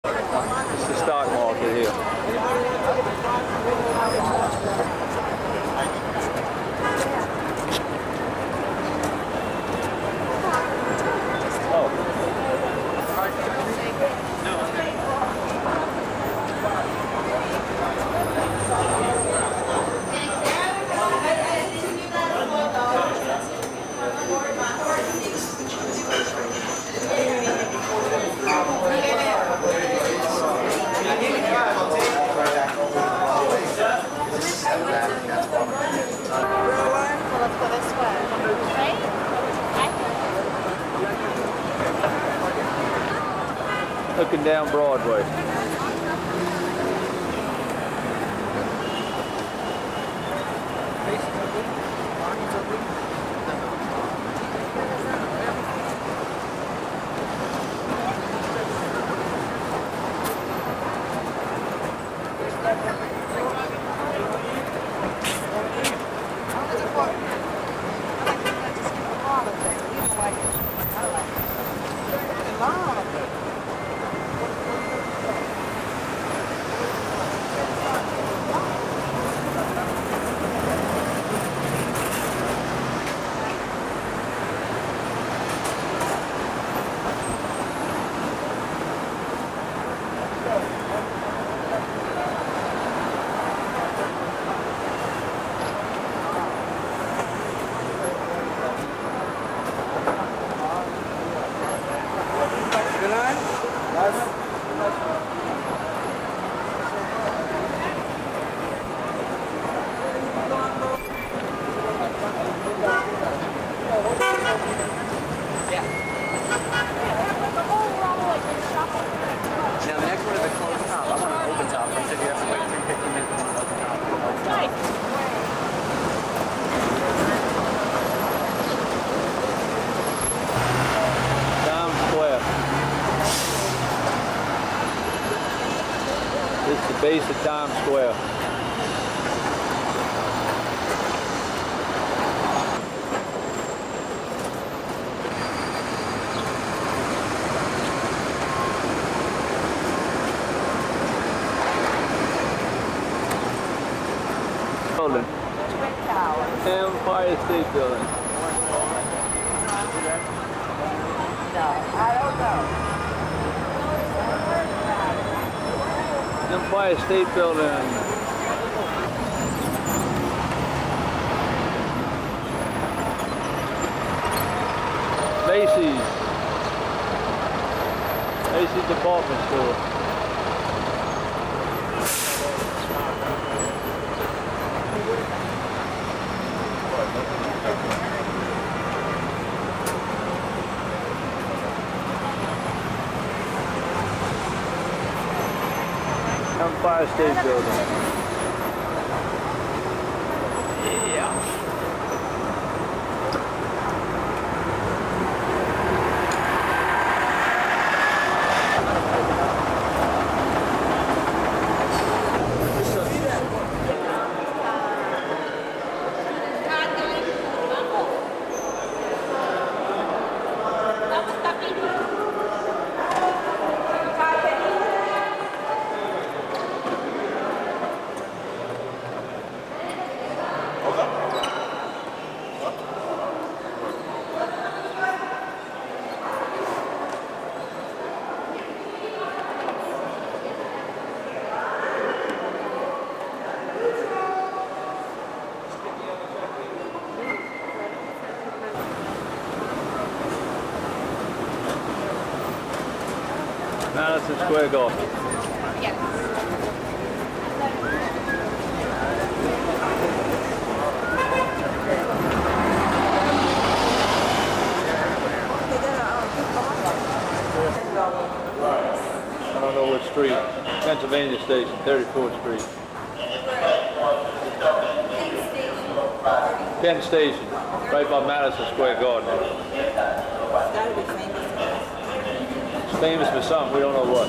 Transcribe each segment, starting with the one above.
It's the stock market here. Looking down Broadway. Now the next one is a closed top. I want an open top. I said you have to wait 50 minutes for an open top. Times Square. This is the base of Times Square. Building. Empire State Building. Empire State Building. Macy's. Macy's department store. Empire State Building. Yeah. Madison Square Garden. I don't know what street. Pennsylvania Station, 34th Street. Penn Station, right by Madison Square Garden. It's famous for something, we don't know what.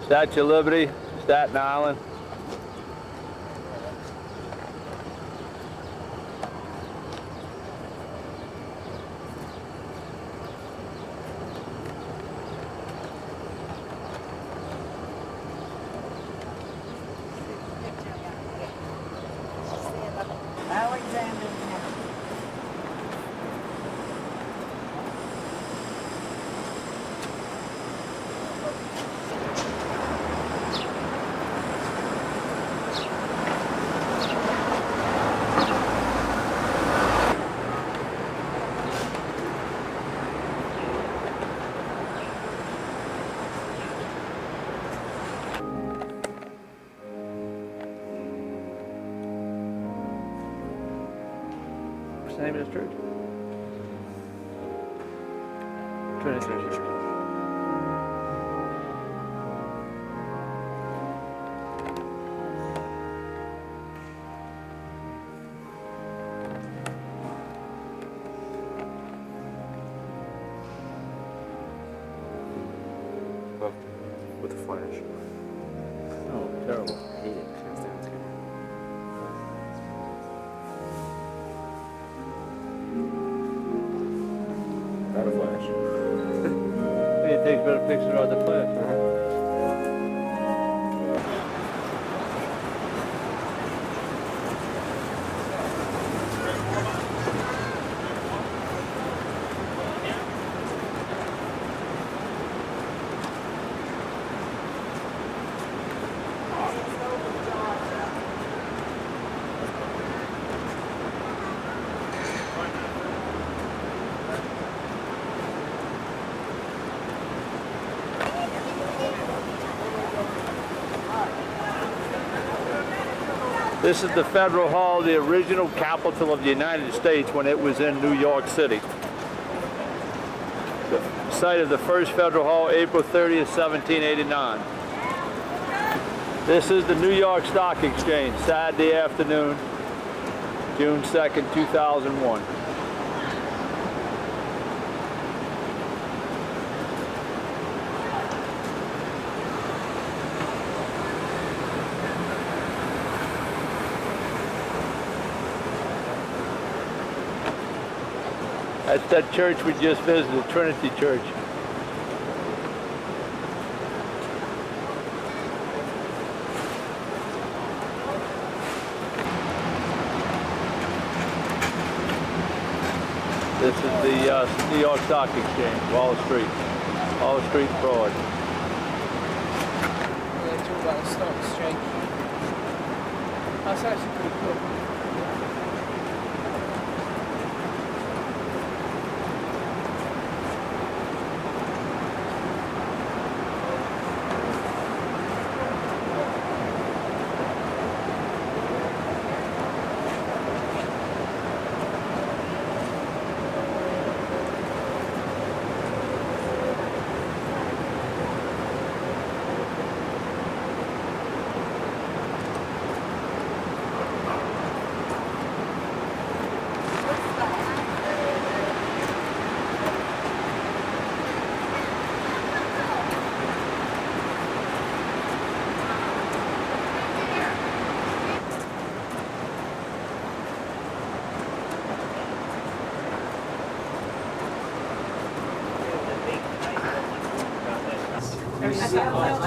Statue of Liberty, Staten Island. Alexander Hamilton. What's the name of this church? Trinity Church. With a flash. Oh, terrible. I hate it. Hands down, too. Not a flash. It takes better pictures of the flash. This is the Federal Hall, the original capital of the United States when it was in New York City. The site of the first Federal Hall, April 30th, 1789. This is the New York Stock Exchange, Saturday afternoon, June 2nd, 2001. That's that church we just visited, Trinity Church. This is the New York Stock Exchange, Wall Street fraud. They talk about the stock exchange. That's actually pretty cool.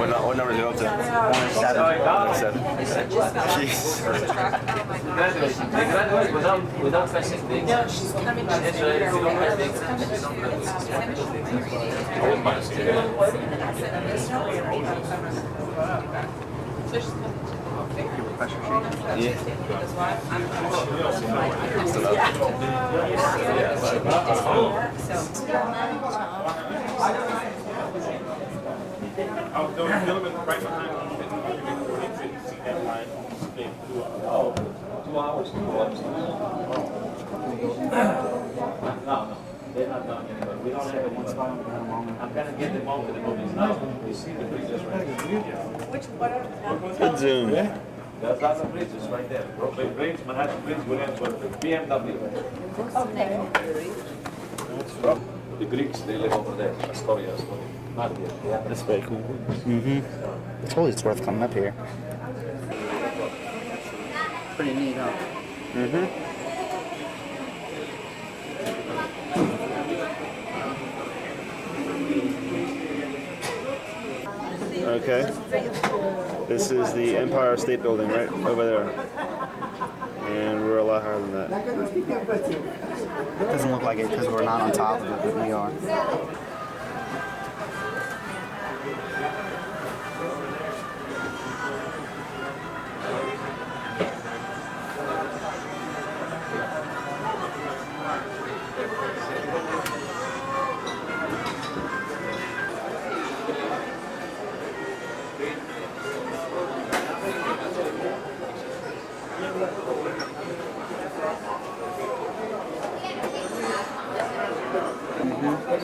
What number is it up to? 107. Jeez. Without pressing things. No, she's coming. She's I'll go right behind you. See that line? Oh, 2 hours. No, they're not done yet. We don't have it. I'm gonna get them over the movies now. You see the bridges right there? Which, what are? Good zoom. There's lots of bridges right there. Brooklyn Bridge, Manhattan Bridge, Williamsburg, BMW. Okay. The Greeks, they live over there. Astoria. That's very cool. I told you it's worth coming up here. Pretty neat, huh? Okay. This is the Empire State Building right over there. And we're a lot higher than that. It doesn't look like it because we're not on top of it, but we are.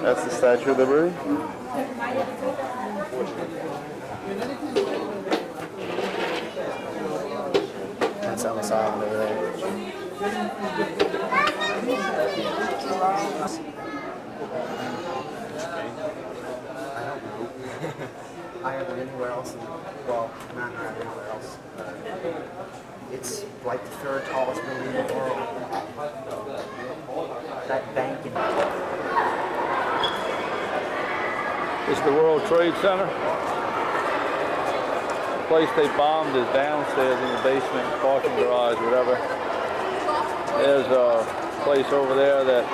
That's the Statue of Liberty. That's Ellis Island over there. I haven't anywhere else. Well, not anywhere else. It's like the third tallest building in the world. That bank in This is the World Trade Center. The place they bombed is downstairs in the basement, parking garage, whatever. There's a place over there that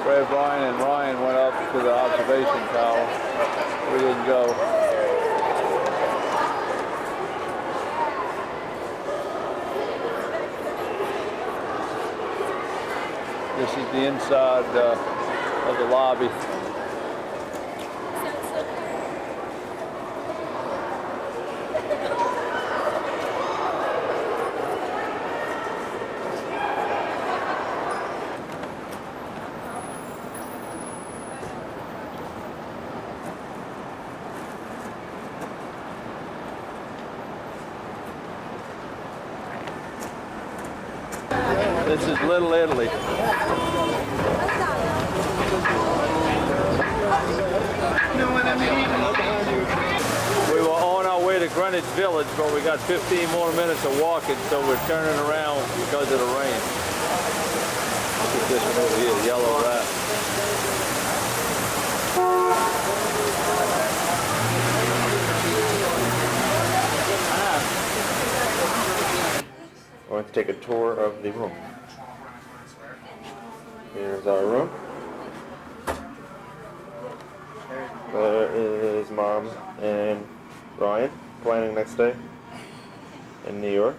Fred, Brian, and Ryan went up to the observation tower. We didn't go. This is the inside of the lobby. This is Little Italy. We were on our way to Greenwich Village, but we got 15 more minutes of walking, so we're turning around because of the rain. Look at this one over here, the yellow rat. We're going to take a tour of the room. Here's our room. There is Mom and Ryan planning next day in New York.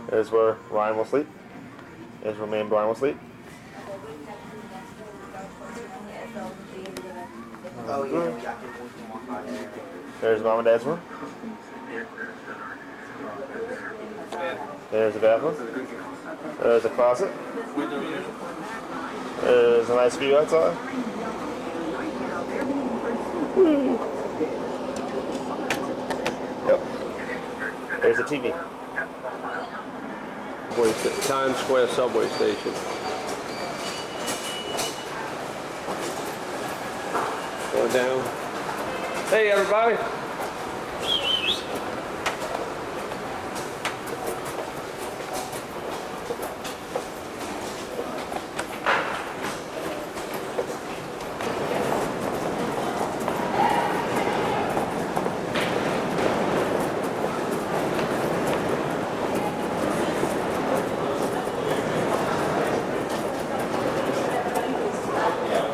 There's where Ryan will sleep. There's where me and Brian will sleep. Oh, yeah. There's Mom and Dad's room. There's the bathroom. There's a closet. There's a nice view outside. Yep. There's a TV. Times Square subway station. Going down. Hey everybody.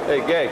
Hey, Gay.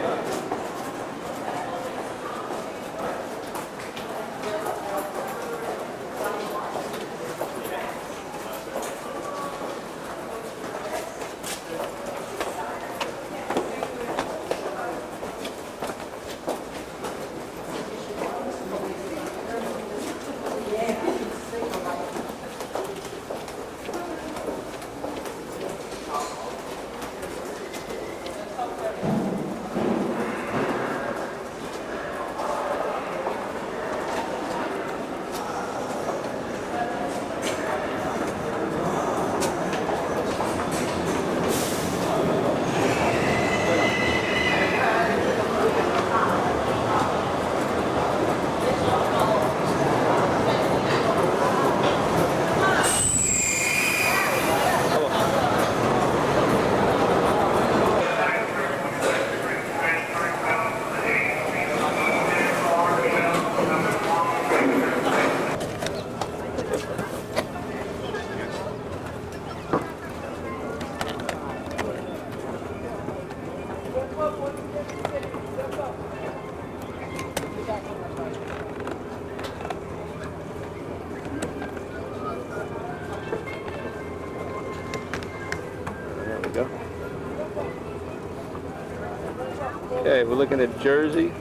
Okay, we're looking at Jersey.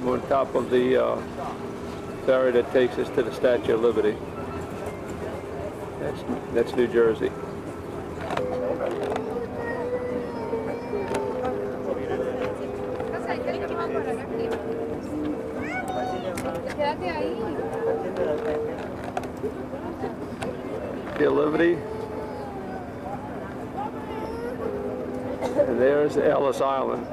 We're on top of the ferry that takes us to the Statue of Liberty. That's New Jersey. Quédate ahí. Statue of Liberty. And there's Ellis Island.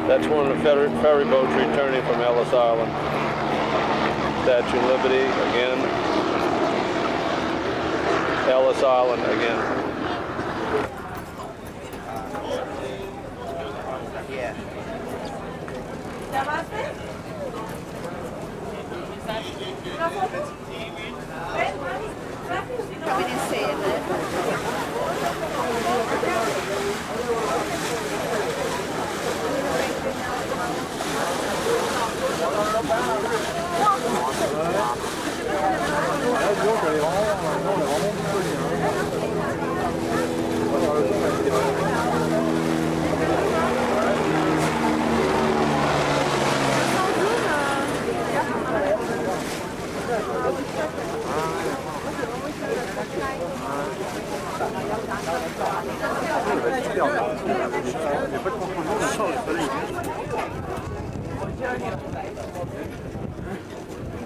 That's one of the ferry boats returning from Ellis Island. Statue of Liberty again. Ellis Island again.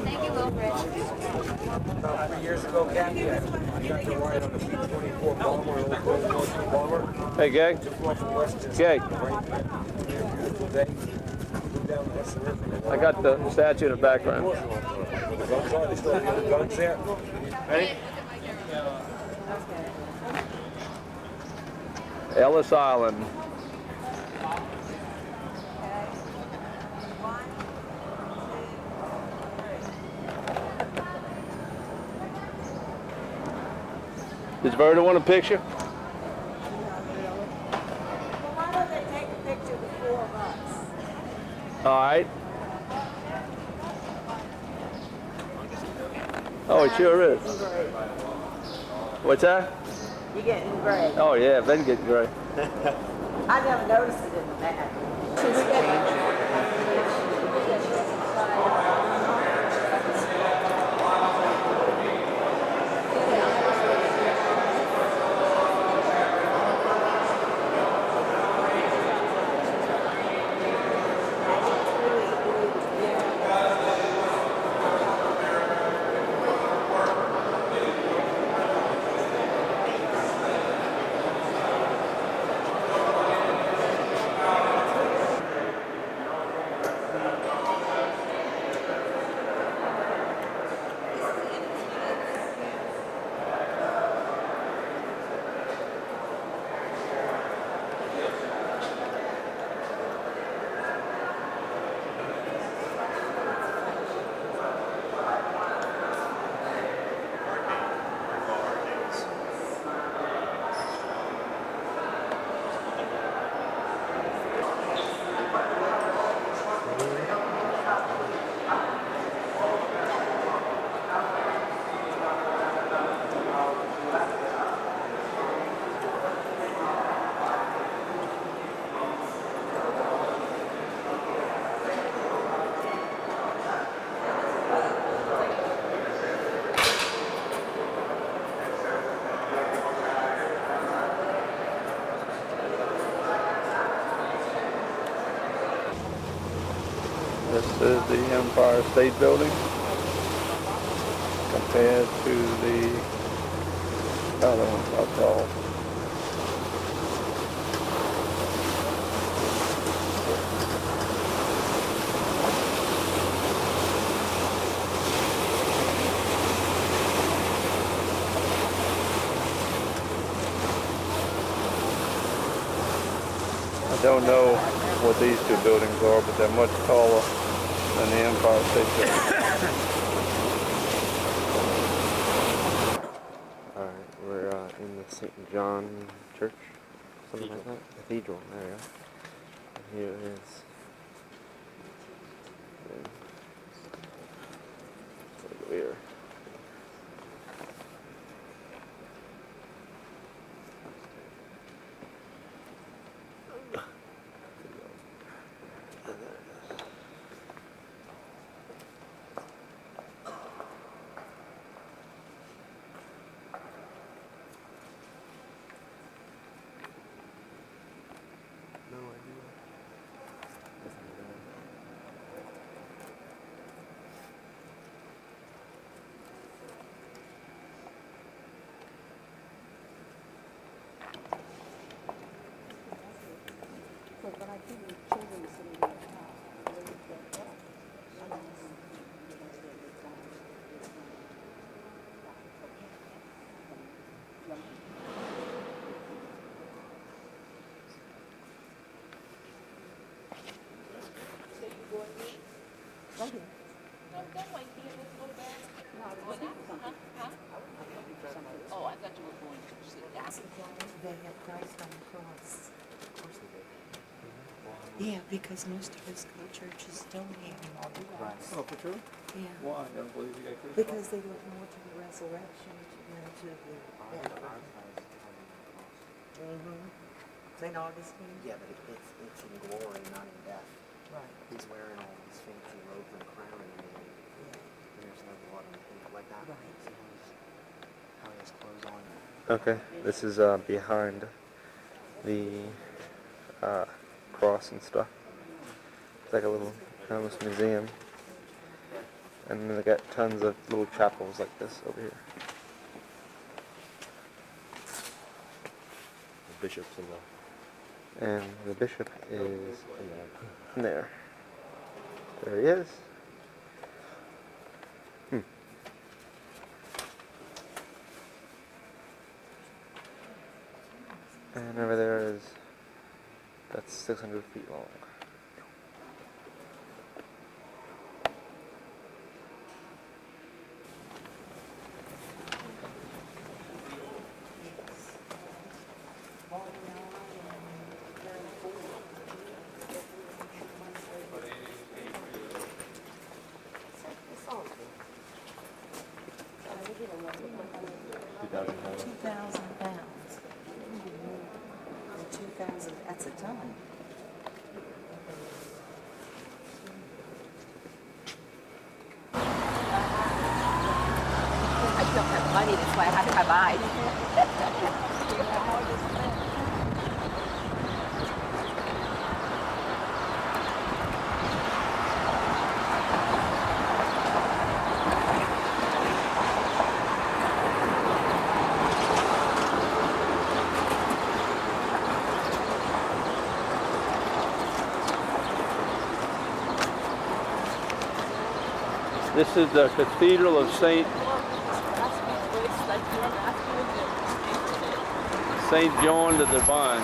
Thank you, Wilfred. About 3 years ago, Kathy, I got to ride on the B-24 bomber, old Cold bomber. Hey, Gag. Just off of Westchester. Gag. Beautiful day. Flew down the Hudson River. I got the statue in the background. With the guns on, they still have the other guns there. Ready? Ellis Island. Does Verda want a picture? Why don't they take a picture of the 4 of us? All right. Oh, it sure is. What's that? You're getting gray. Oh yeah, Ben getting gray. I never noticed it in the back. This is the Empire State Building compared to the other one, how tall. don't know what these two buildings are, but they're much taller than the Empire State Building. Alright, we're in the St. John Church, something like that. Cathedral, there you go. And here is here. Oh, I thought you were going to sit down. They have Christ on the cross. Yeah, because most of his churches don't have him on the cross. Oh, for true? Yeah. Why? I don't believe you got crucified. Because they look more to the resurrection than to the death. St. Augustine? Yeah, but it's in glory, not in death. Right. He's wearing all these fancy robes and crown, and there's no blood on him like that. Right. How he has clothes on. Okay, this is behind the cross and stuff. It's like a little almost museum. And then they got tons of little chapels like this over here. The bishop's in the... And the bishop is in there. There he is. And over there is, that's 600 feet long. That's a ton. I don't have money, that's why I have to buy. This is the Cathedral of St. John the Divine.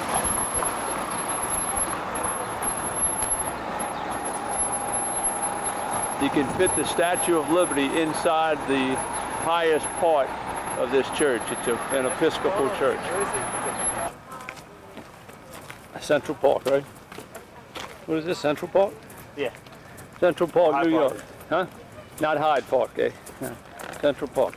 You can fit the Statue of Liberty inside the highest part of this church. It's an Episcopal church. Central Park, right? What is this, Central Park? Yeah. Central Park, Hyde New Park. York. Huh? Not Hyde Park, eh? Yeah. Central Park.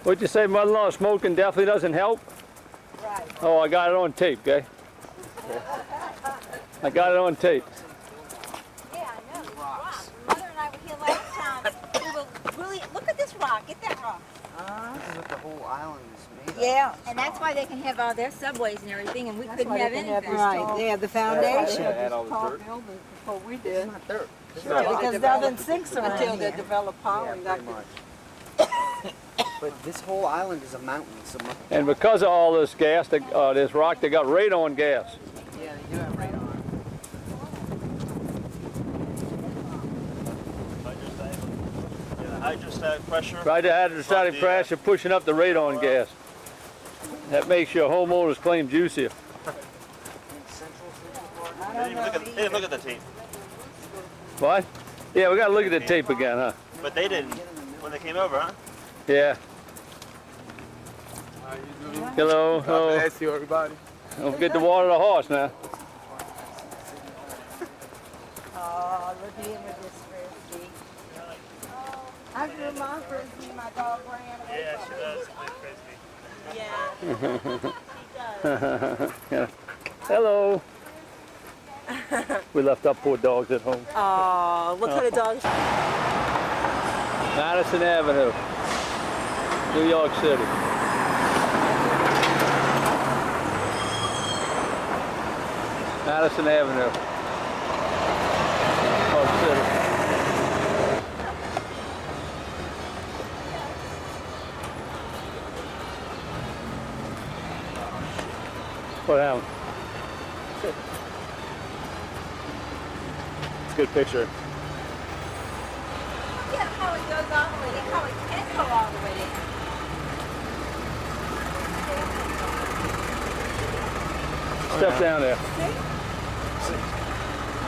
What'd you say, mother-in-law? Smoking definitely doesn't help? Right. Oh, I got it on tape, okay? I got it on tape. Yeah, I know. Rocks. Mother and I were here last time. We were really, look at this rock. Get that rock. This is what the whole island is made of. Yeah. And that's why they can have all their subways and everything, and we couldn't have anything. Right. Yeah, the foundation. Add all the dirt. Before we did. Not dirt. Because nothing sinks around Until they here. develop power and got Pretty much. But this whole island is a mountain, so much. And because of all this gas, this rock, they got radon gas. Yeah, they do have radar. hydrostatic pressure. Right, the hydrostatic pressure pushing up the radon gas. That makes your homeowner's claim juicier. They didn't look at the tape. What? Yeah, we gotta look at the tape again, huh? But they didn't when they came over, huh? Yeah. How you doing? Hello. God bless you, everybody. Don't forget to water the horse now. Oh, look at him with this frisbee. I grew my frisbee, my dog ran away from does play frisbee. Yeah, Hello. We left our poor dogs at home. Oh, what kind of dogs? Madison Avenue, New York City. Madison Avenue, New York City. What happened? It's a good picture. Yeah, how it goes all the way in, how it can go all the way in. Step down there.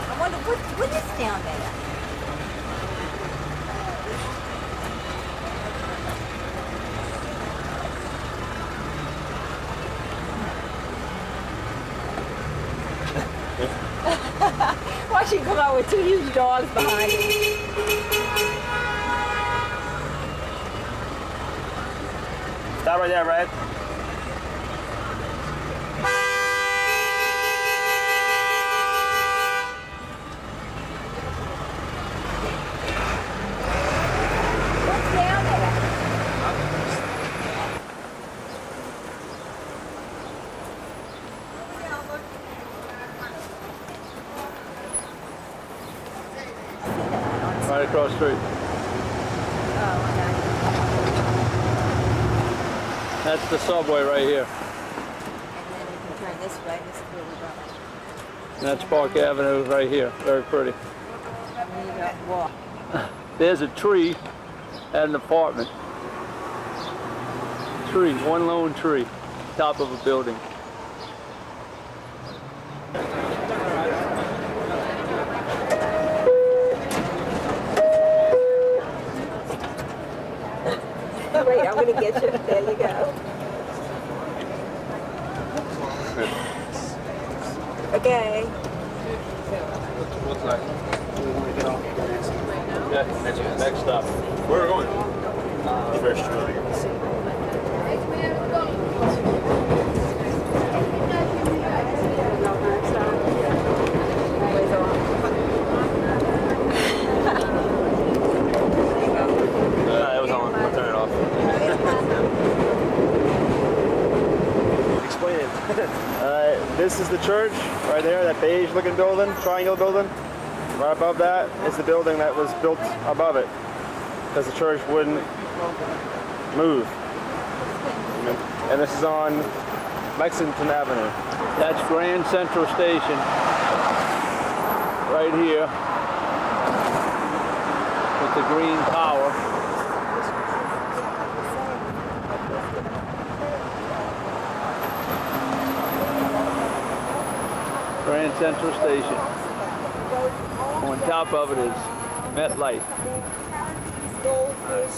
I wonder what is down there? Why she come out with two huge dogs behind him? Stop right there, Red. What's down there? Right across the street. Oh, okay. That's the subway right here. And then you can turn this way. This is where we go. And that's Park Avenue right here. Very pretty. And you go walk. There's a tree at an apartment. Tree, one lone tree, top of a building. Wait, I'm gonna get you. There you go. Okay. What's that? Yeah, next stop. Where are we going? First Street. It was on. I'll turn it off. Explain it. This is the church right there, that beige looking building, triangle building. Right above that is the building that was built above it because the church wouldn't move. And this is on Lexington Avenue. That's Grand Central Station. Right here. With the green tower. Grand Central Station. On top of it is MetLife. Goldfish.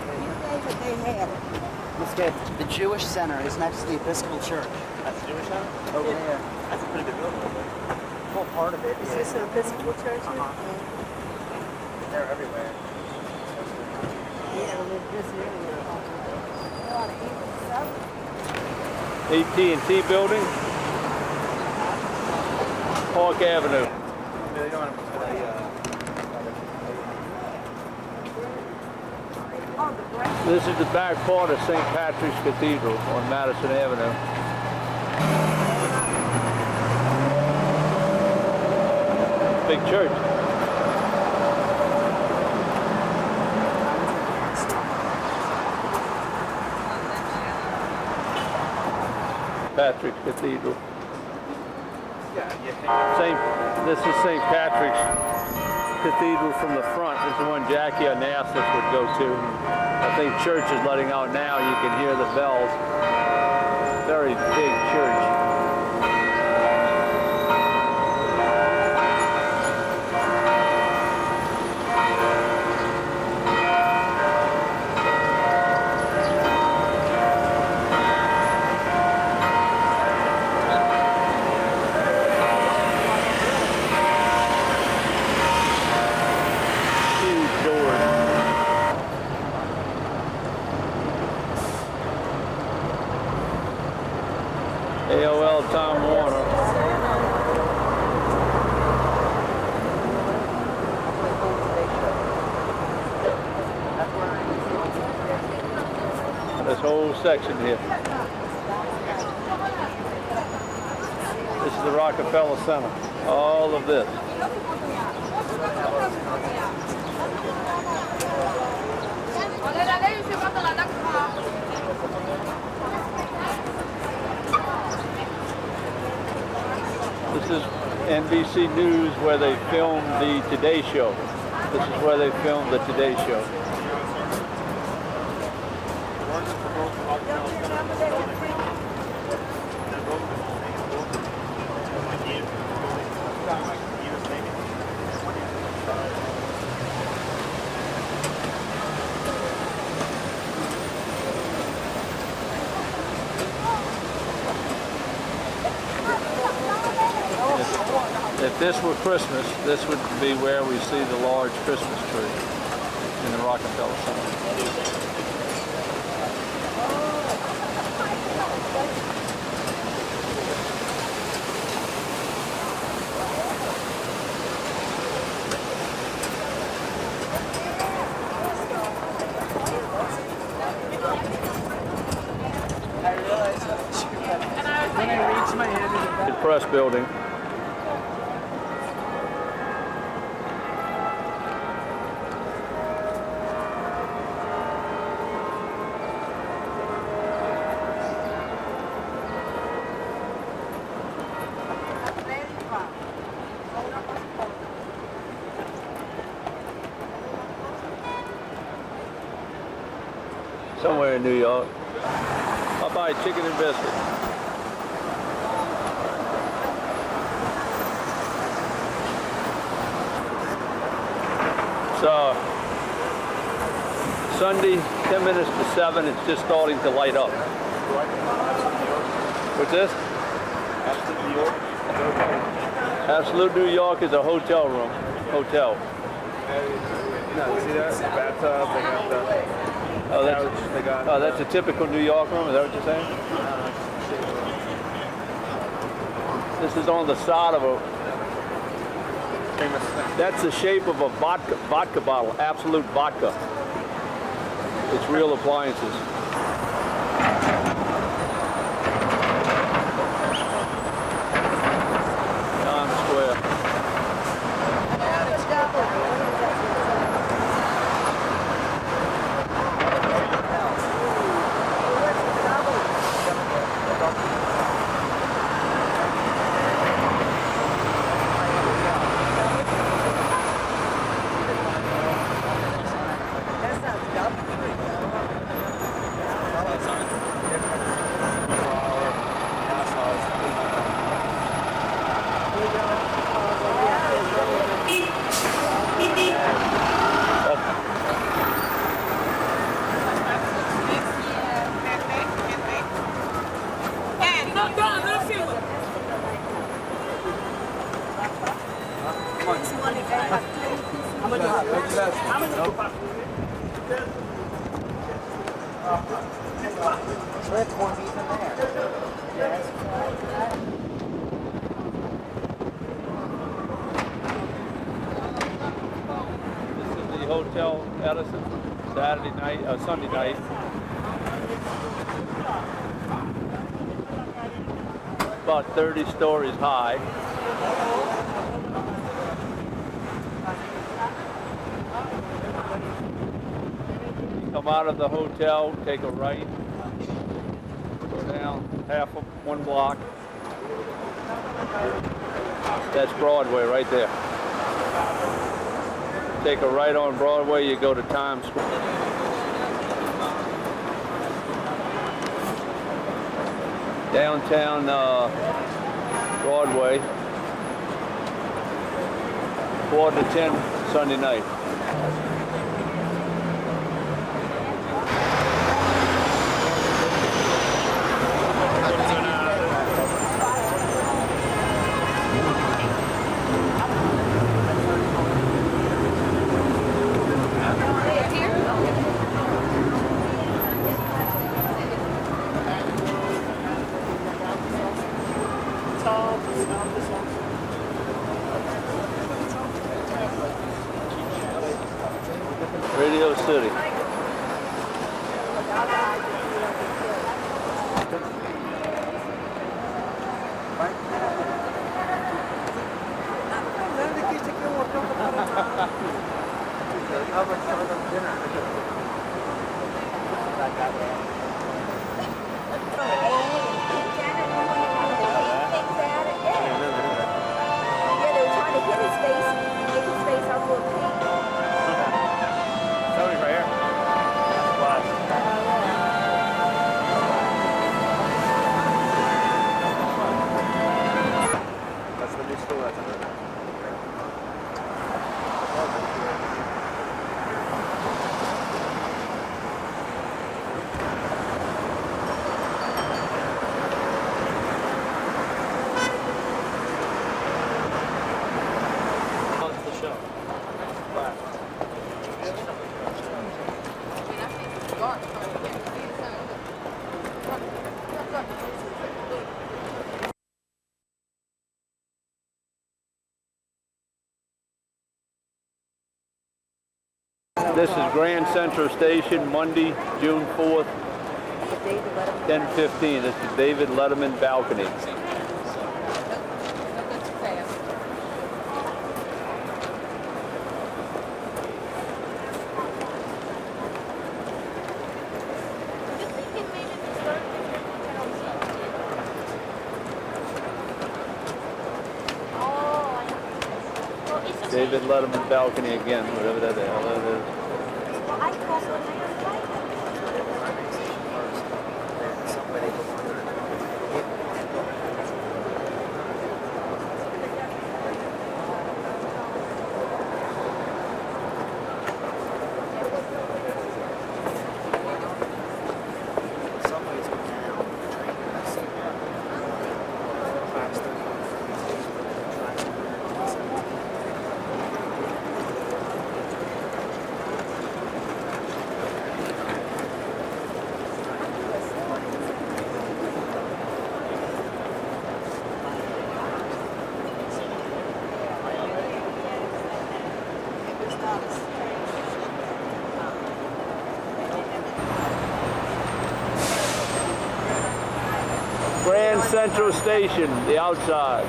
You name it, they have it. Let's get the Jewish Center is next to the Episcopal Church. That's the Jewish Center? Over there. That's a pretty big building. Well, part of it. Is this an Episcopal church? They're everywhere. Yeah, this area. AT&T building. Park Avenue. This is the back part of St. Patrick's Cathedral on Madison Avenue. Big church. Patrick's Cathedral. This is St. Patrick's cathedral from the front is the one Jackie Onassis would go to. I think church is letting out now. You can hear the bells. Very big church. AOL Time Warner. This whole section here. This is the Rockefeller Center. All of this. This is NBC News where they filmed the Today Show. This is where they filmed the Today Show. If this were Christmas, this would be where we see the large Christmas tree in the Rockefeller Center. When I reach my hand in the back. The press building. Somewhere in New York. I'll buy chicken and biscuit. So, Sunday, 10 minutes to 7, it's just starting to light up. What's this? Absolute New York. Absolute New York is a hotel room. Hotel. No, see that? The bathtub, they got the... Oh, that's a typical New York room, is that what you're saying? This is on the side of a... That's the shape of a vodka bottle, Absolute vodka. It's real appliances. Times Square. Hotel Edison, Sunday night. About 30 stories high. You come out of the hotel, take a right, go down one block. That's Broadway right there. Take a right on Broadway, you go to Times Square. Downtown Broadway, 4 to 10 Sunday night. Radio City. Yeah, they were trying to hit his face, make his face all full of paint. Somebody's right here. That's the new store that's under there. This is Grand Central Station, Monday, June 4th, 10:15. This is David Letterman balcony. David Letterman balcony again, whatever that hell that is. Grand Central Station, the outside.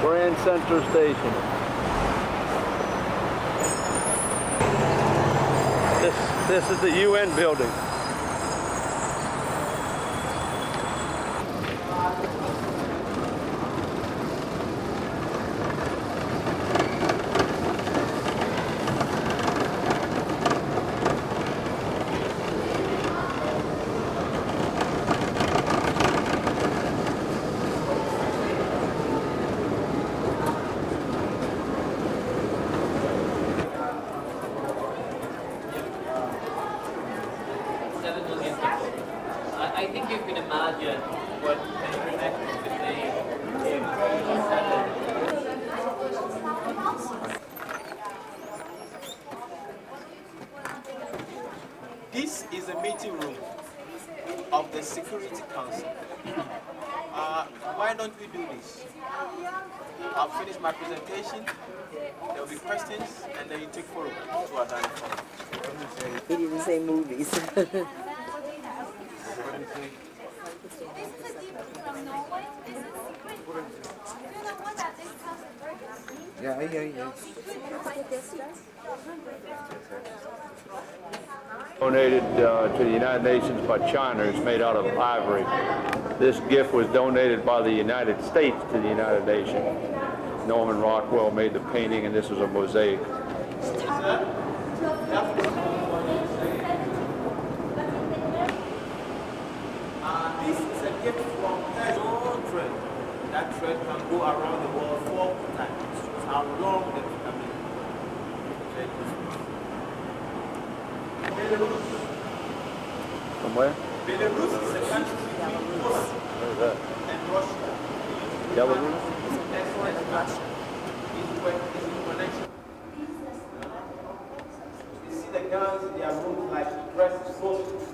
Grand Central Station. This is the UN building. I think you can imagine what the connection could be if This is the meeting room of the Security Council. Why don't we do this? I'll finish my presentation, there will be questions, and then you take photographs to our dining hall. He didn't say movies. Yeah. Donated to the United Nations by China. It's made out of ivory. This gift was donated by the United States to the United Nations. Norman Rockwell made the painting, and this is a mosaic. This is a gift from Zone Thread. That thread can go around the world 4 times. It's how long the thread is. Belarus. From where? Belarus is a country between Poland Where's that? and Russia. Belarus? That's where Russia is in connection. You see the guns in their rooms like dressed soldiers.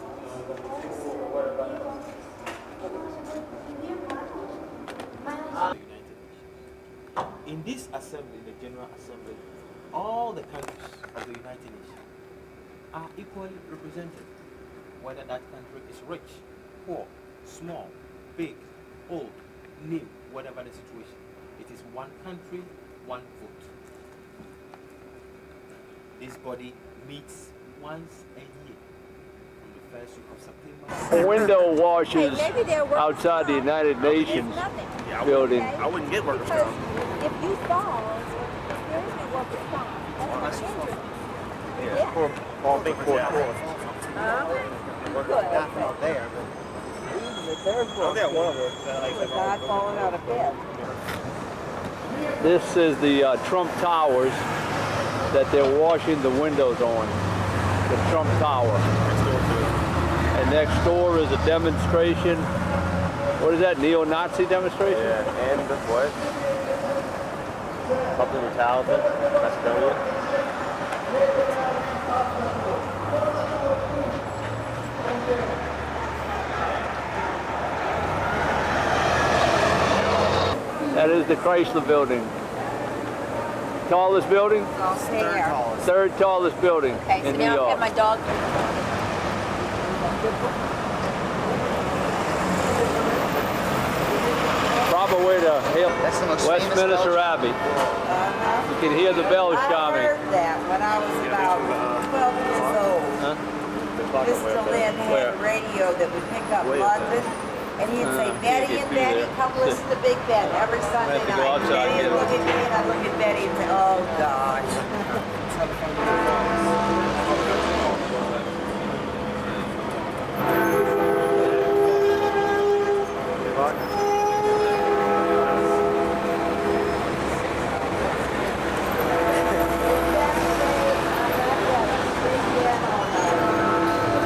In this assembly, the General Assembly, all the countries of the United Nations are equally represented, whether that country is rich, poor, small, big, old, new, whatever the situation. It is one country, one vote. This body meets once a year, from the first week of September. Window washes Hey, maybe they're workers' outside the comp. United Nations It's nothing. building. Okay? I wouldn't get workers' Because comp. if you fall, there is no workers' comp. That's not true. Yeah. Poor, all big poor. Good. Not out there, but the third floor. Oh, yeah, one of them. The guy falling out of bed. This is the Trump Towers that they're washing the windows on. The Trump Tower. And next door is a demonstration. What is that, neo-Nazi demonstration? Yeah, and what? Something Metallica, Macedonia. That is the Chrysler Building. Tallest building? There. Third tallest building Okay, so in New now I York. have my dog. Proper way to hail That's the most famous Westminster Belgian. Abbey. You can hear the bells I chiming. heard that when I was about 12 years old. Huh? Mr. Lynn had Where? a radio that would pick up London, and he'd say, Betty get and through Betty, there. come listen to Big Ben every Sunday have to go night. outside Betty and would get look at me, and I'd look at Betty and say, oh gosh.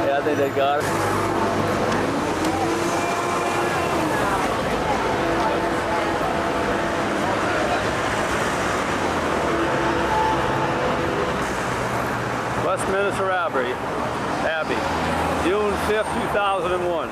Yeah, I think they got it. Westminster Abbey, June 5th, 2001.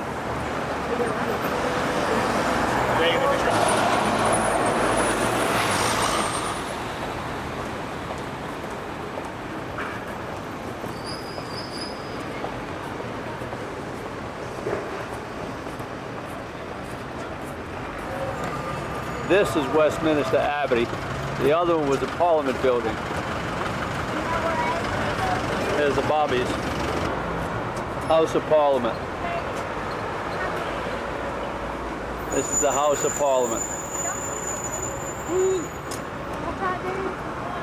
This is Westminster Abbey. The other one was the Parliament building. There's the Bobbies. House of Parliament. This is the House of Parliament.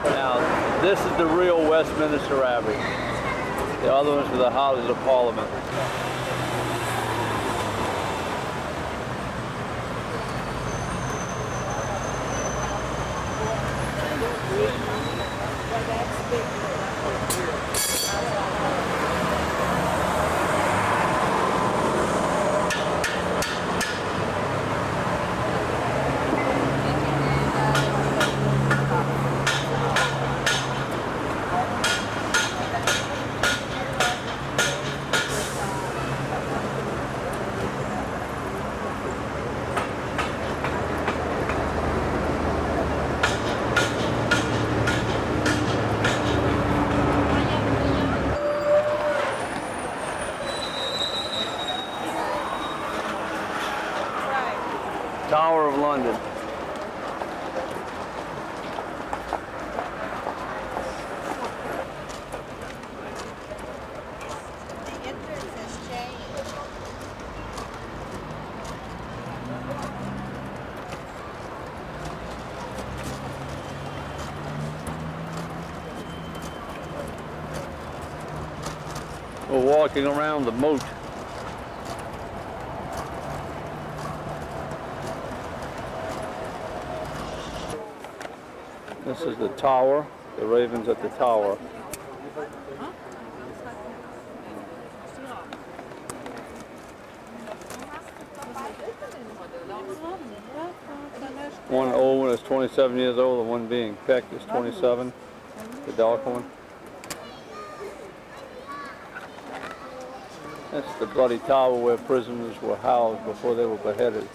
Now, this is the real Westminster Abbey. The other ones are the Houses of Parliament. Tower of London. The entrance has changed. We're walking around the moat. This is the tower. The Ravens at the tower. One old one is 27 years old. The one being pecked is 27. The dark one. That's the bloody tower where prisoners were housed before they were beheaded.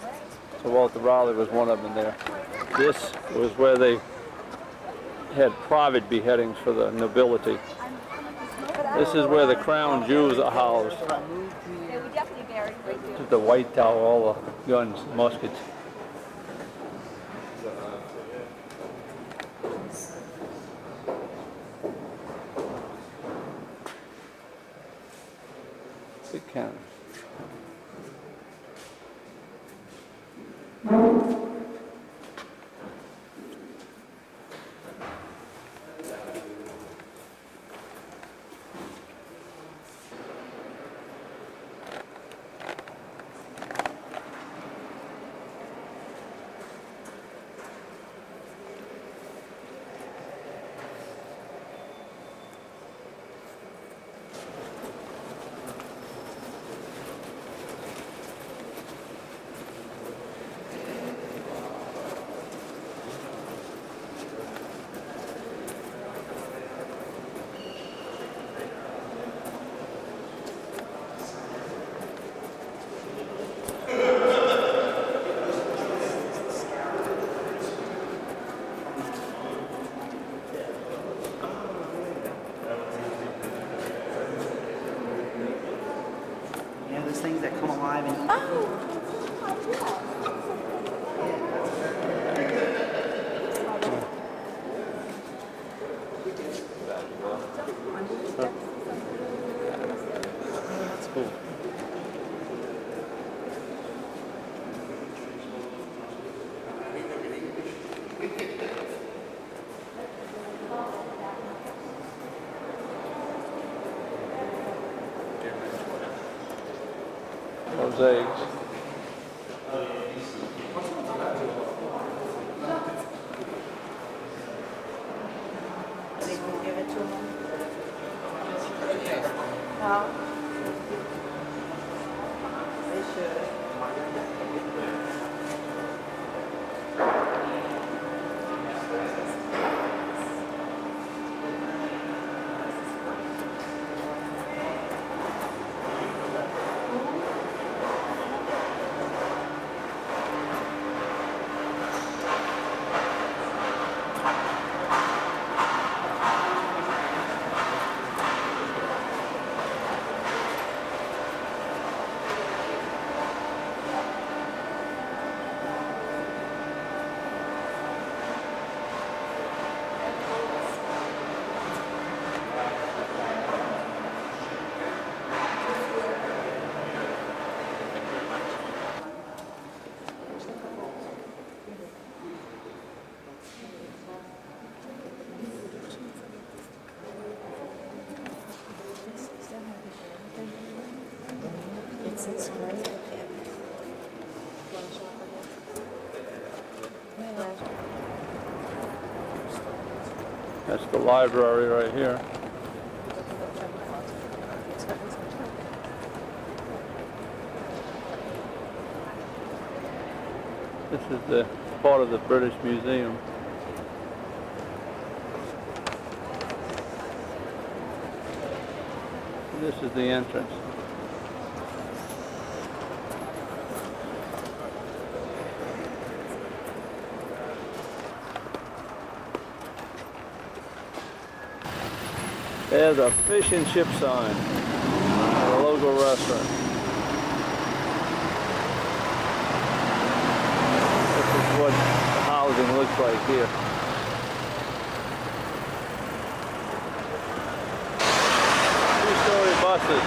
So Walter Raleigh was one of them there. This was where they had private beheadings for the nobility. This is where the crown jewels are housed. This is the White Tower, all the guns, muskets. Big cannon. Those things that come alive and That's cool. Those eggs. They will give it to them. Well, they should. That's the library right here. This is the part of the British Museum. This is the entrance. There's a fish and chip sign at a local restaurant. This is what the housing looks like here. Two-story buses,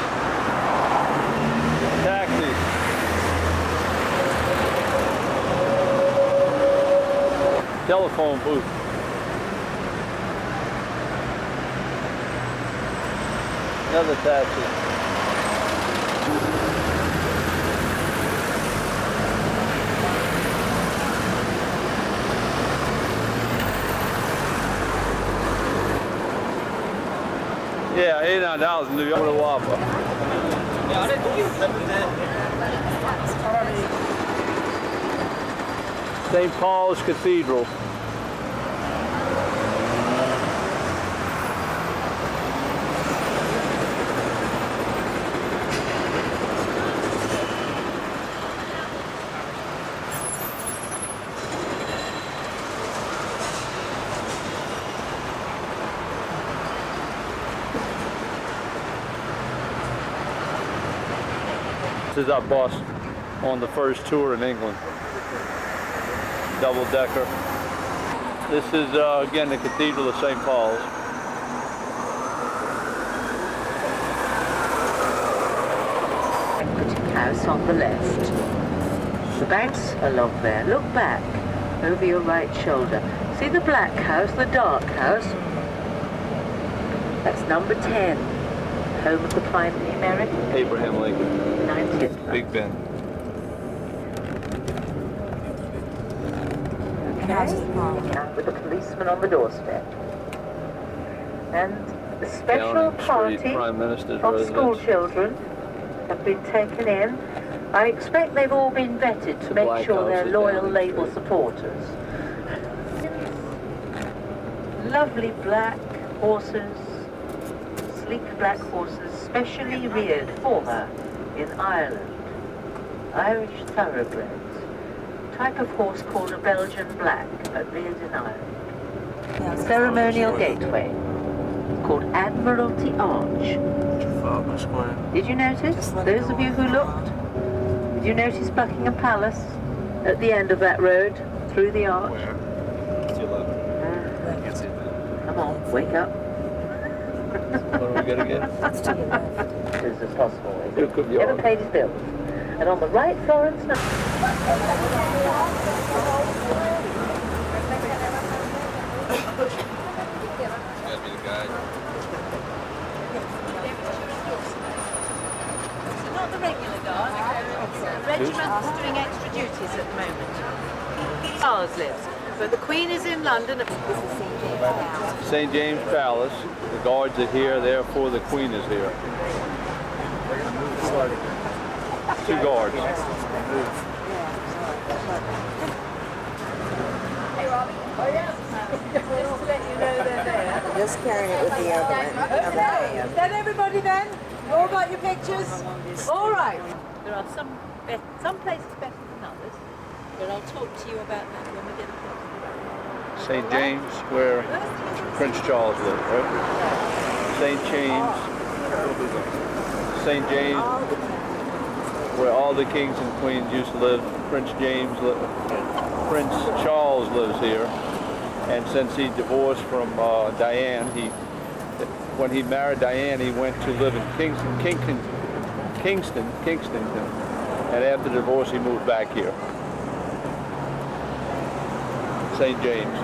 taxis. Telephone booth. Another taxi. $89 in New York with a Whopper. St. Paul's Cathedral. This is our bus on the first tour in England. Double decker. This is again the Cathedral of St. Paul's. House on the left. The banks along there. Look back over your right shoulder. See the black house, the dark house? That's number 10. Home of the primary American. Abraham Lincoln. 90th. Big Ben. Okay. With a policeman on the doorstep. And the special Downing Street, party Prime Minister's of residence. school children have been taken in. I expect they've all been vetted to make Black sure House they're at loyal Downing Labour Street. supporters. Lovely black horses, sleek black horses, specially reared for her in Ireland. Irish thoroughbreds. Type of horse called a Belgian black, but reared in Ireland. Ceremonial gateway called Admiralty Arch. Did you notice? Those of you who looked, did you notice Buckingham Palace at the end of that road through the arch? Come on, wake up. What are we gonna get? It's to your left. As is possible. Duke of Never York. paid his bills. And on the right, Florence. Not the regular guard. The regiment is doing extra duties at the moment. Charles lives, but the Queen is in London. St. James Palace. The guards are here, therefore the Queen is here. 2 guards. Just carrying it with the other one. Okay. Is that everybody then? You all got your pictures? All right. There are some places better than others, but I'll talk to you about that when we get a St. James, where Prince Charles lived, right? St. James. St. James, where all the kings and queens used to live. Prince Charles lives here. And since he divorced from Diane, when he married Diane, he went to live in Kingston, and after the divorce, he moved back here. St. James.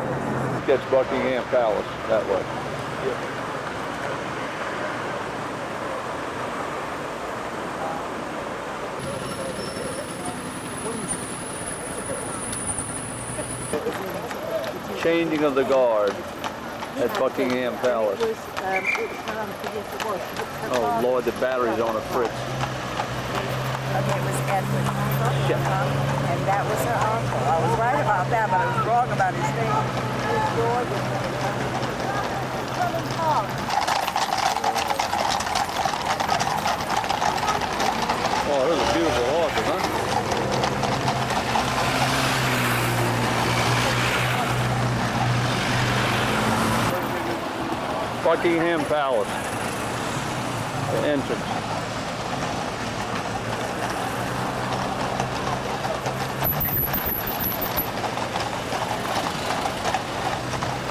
Gets Buckingham Palace that way. Changing of the guard at Buckingham Palace. Oh Lord, the battery's on a Fritz. Okay, it was Edward. And that was her uncle. I was right about that, but I was wrong about his name. Oh, those are beautiful horses, huh? Buckingham Palace, the entrance.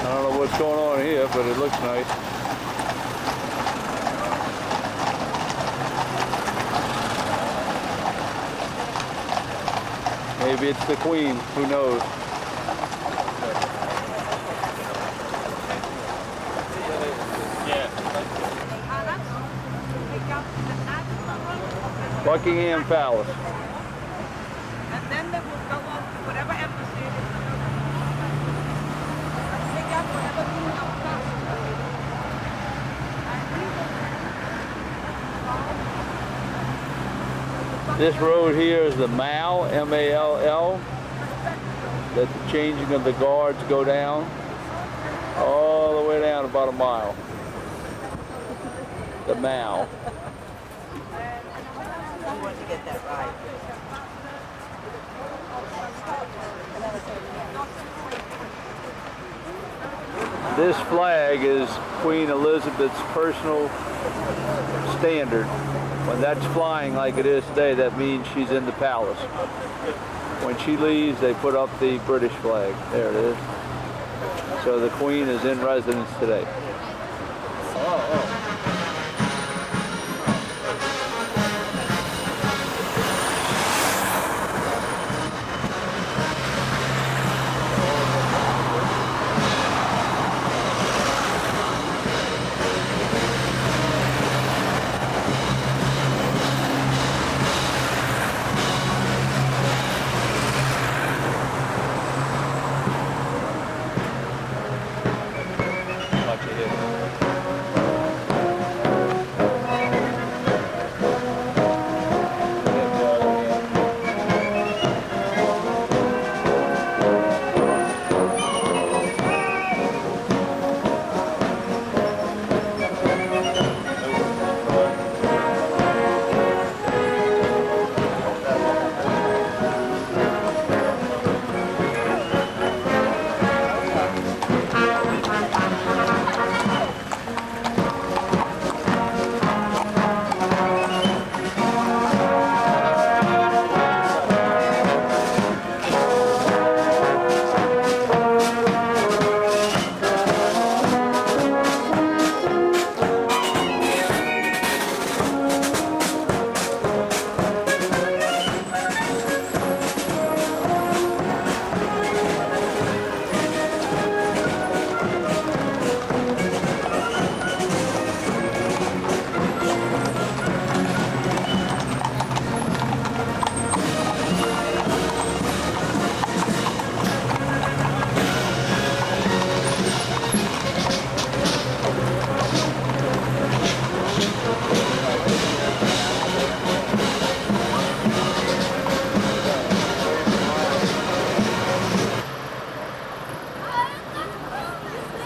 I don't know what's going on here, but it looks nice. Maybe it's the Queen, who knows? Buckingham Palace. And then they will go on to whatever embassy it is. And pick up whatever meaning of This road here is the Mall, M-A-L-L, that the changing of the guards go down all the way down about a mile. The Mall. You want to get that right. This flag is Queen Elizabeth's personal standard. When that's flying like it is today, that means she's in the palace. When she leaves, they put up the British flag. There it is. So the Queen is in residence today.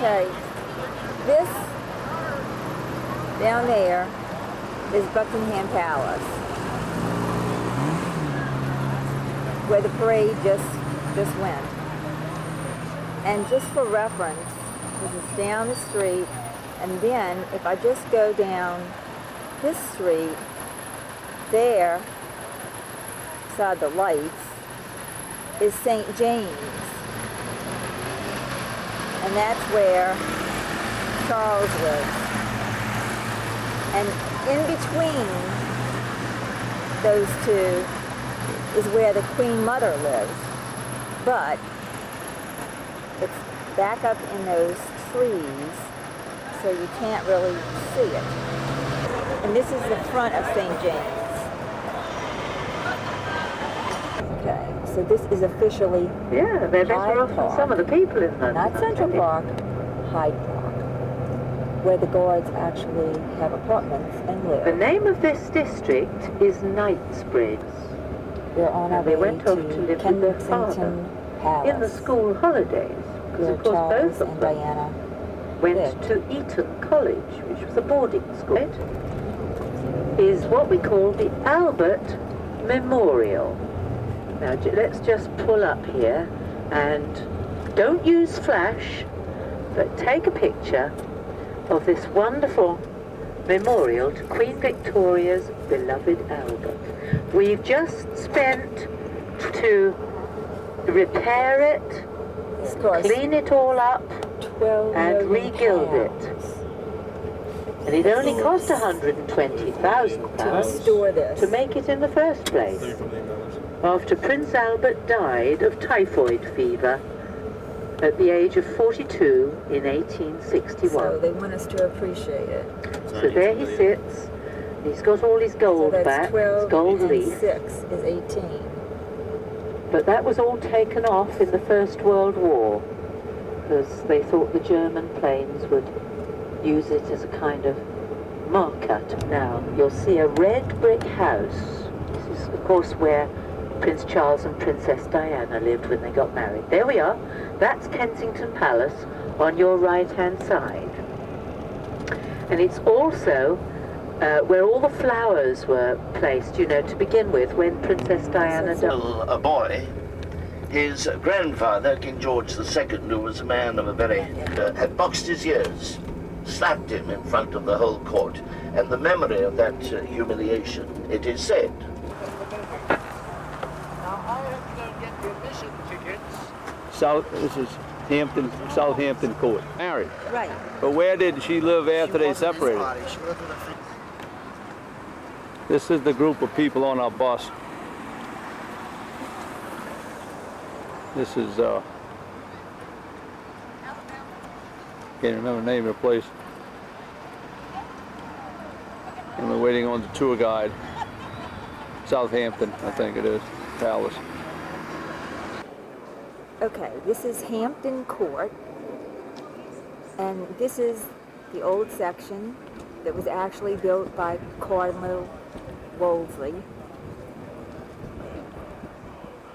Okay, this down there is Buckingham Palace, where the parade just went. And just for reference, this is down the street, and then if I just go down this street, there, beside the lights, is St. James. And that's where Charles lives. And in between those two is where the Queen Mother lives. But it's back up in those trees, so you can't really see it. And this is the front of St. James. Okay, so this is officially Yeah, they're better off than some of the people in London. not Central Park, Hyde Park, where the guards actually have apartments and live. The name of this district is Knightsbridge. We're on our And they way went off to live with their father Kensington Palace, in the school holidays, because where of course Charles both of and them Diana went lived. to Eton College, which was a boarding school. It is what we call the Albert Memorial. Now let's just pull up here and don't use flash, but take a picture of this wonderful memorial to Queen Victoria's beloved Albert. We've just spent to repair it, clean it all up, and re-gild it. And it only cost £120,000 to make it in the first place, after Prince Albert died of typhoid fever at the age of 42 in 1861. So they want us to appreciate it. So there he sits. He's got all his gold So that's back, 12 his gold and leaf. 6 is 18. But that was all taken off in the First World War, because they thought the German planes would use it as a kind of marker. Now, you'll see a red brick house This is, of course, where Prince Charles and Princess Diana lived when they got married. There we are. That's Kensington Palace on your right-hand side. And it's also where all the flowers were placed, you know, to begin with, when Princess Diana died. A boy, his grandfather, King George II, who was a man of a very, had boxed his ears, slapped him in front of the whole court, and the memory of that humiliation, it is said. This is Southampton Court. Married. Right. But where did she live after they separated? This is the group of people on our bus. This is, can't remember the name of the place. And we're waiting on the tour guide. Southampton, I think it is, Palace. Okay, this is Hampton Court, and this is the old section that was actually built by Cardinal Wolsey.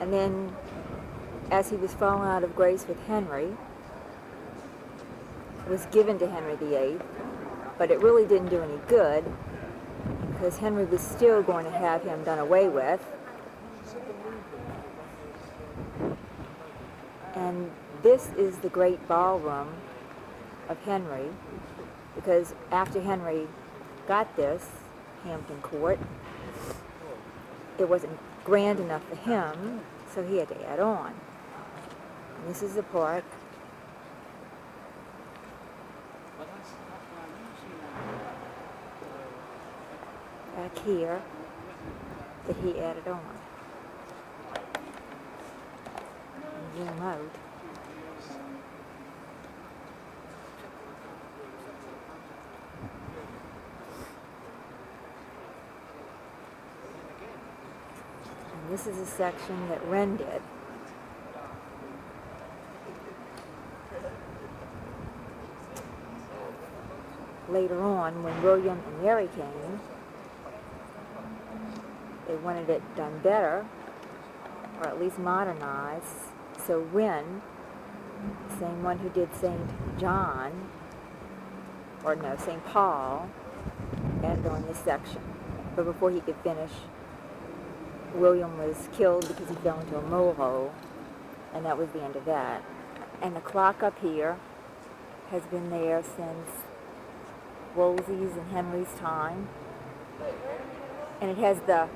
And then, as he was falling out of grace with Henry, it was given to Henry VIII, but it really didn't do any good, because Henry was still going to have him done away with. And this is the great ballroom of Henry, because after Henry got this, Hampton Court, it wasn't grand enough for him, so he had to add on. And this is the part back here that he added on. Zoom out. And this is a section that Wren did. Later on, when William and Mary came, they wanted it done better, or at least modernized. So Wren, the same one who did St. John, or no, St. Paul, added on this section. But before he could finish, William was killed because he fell into a molehole, and that was the end of that. And the clock up here has been there since Wolsey's and Henry's time. And it has the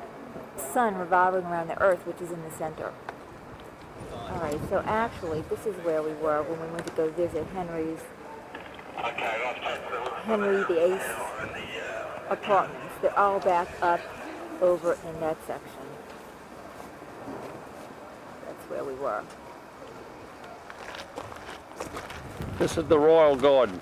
sun revolving around the earth, which is in the center. Alright, so actually, this is where we were when we went to go visit Henry VIII's apartments. They're all back up over in that section. That's where we were. This is the Royal Garden.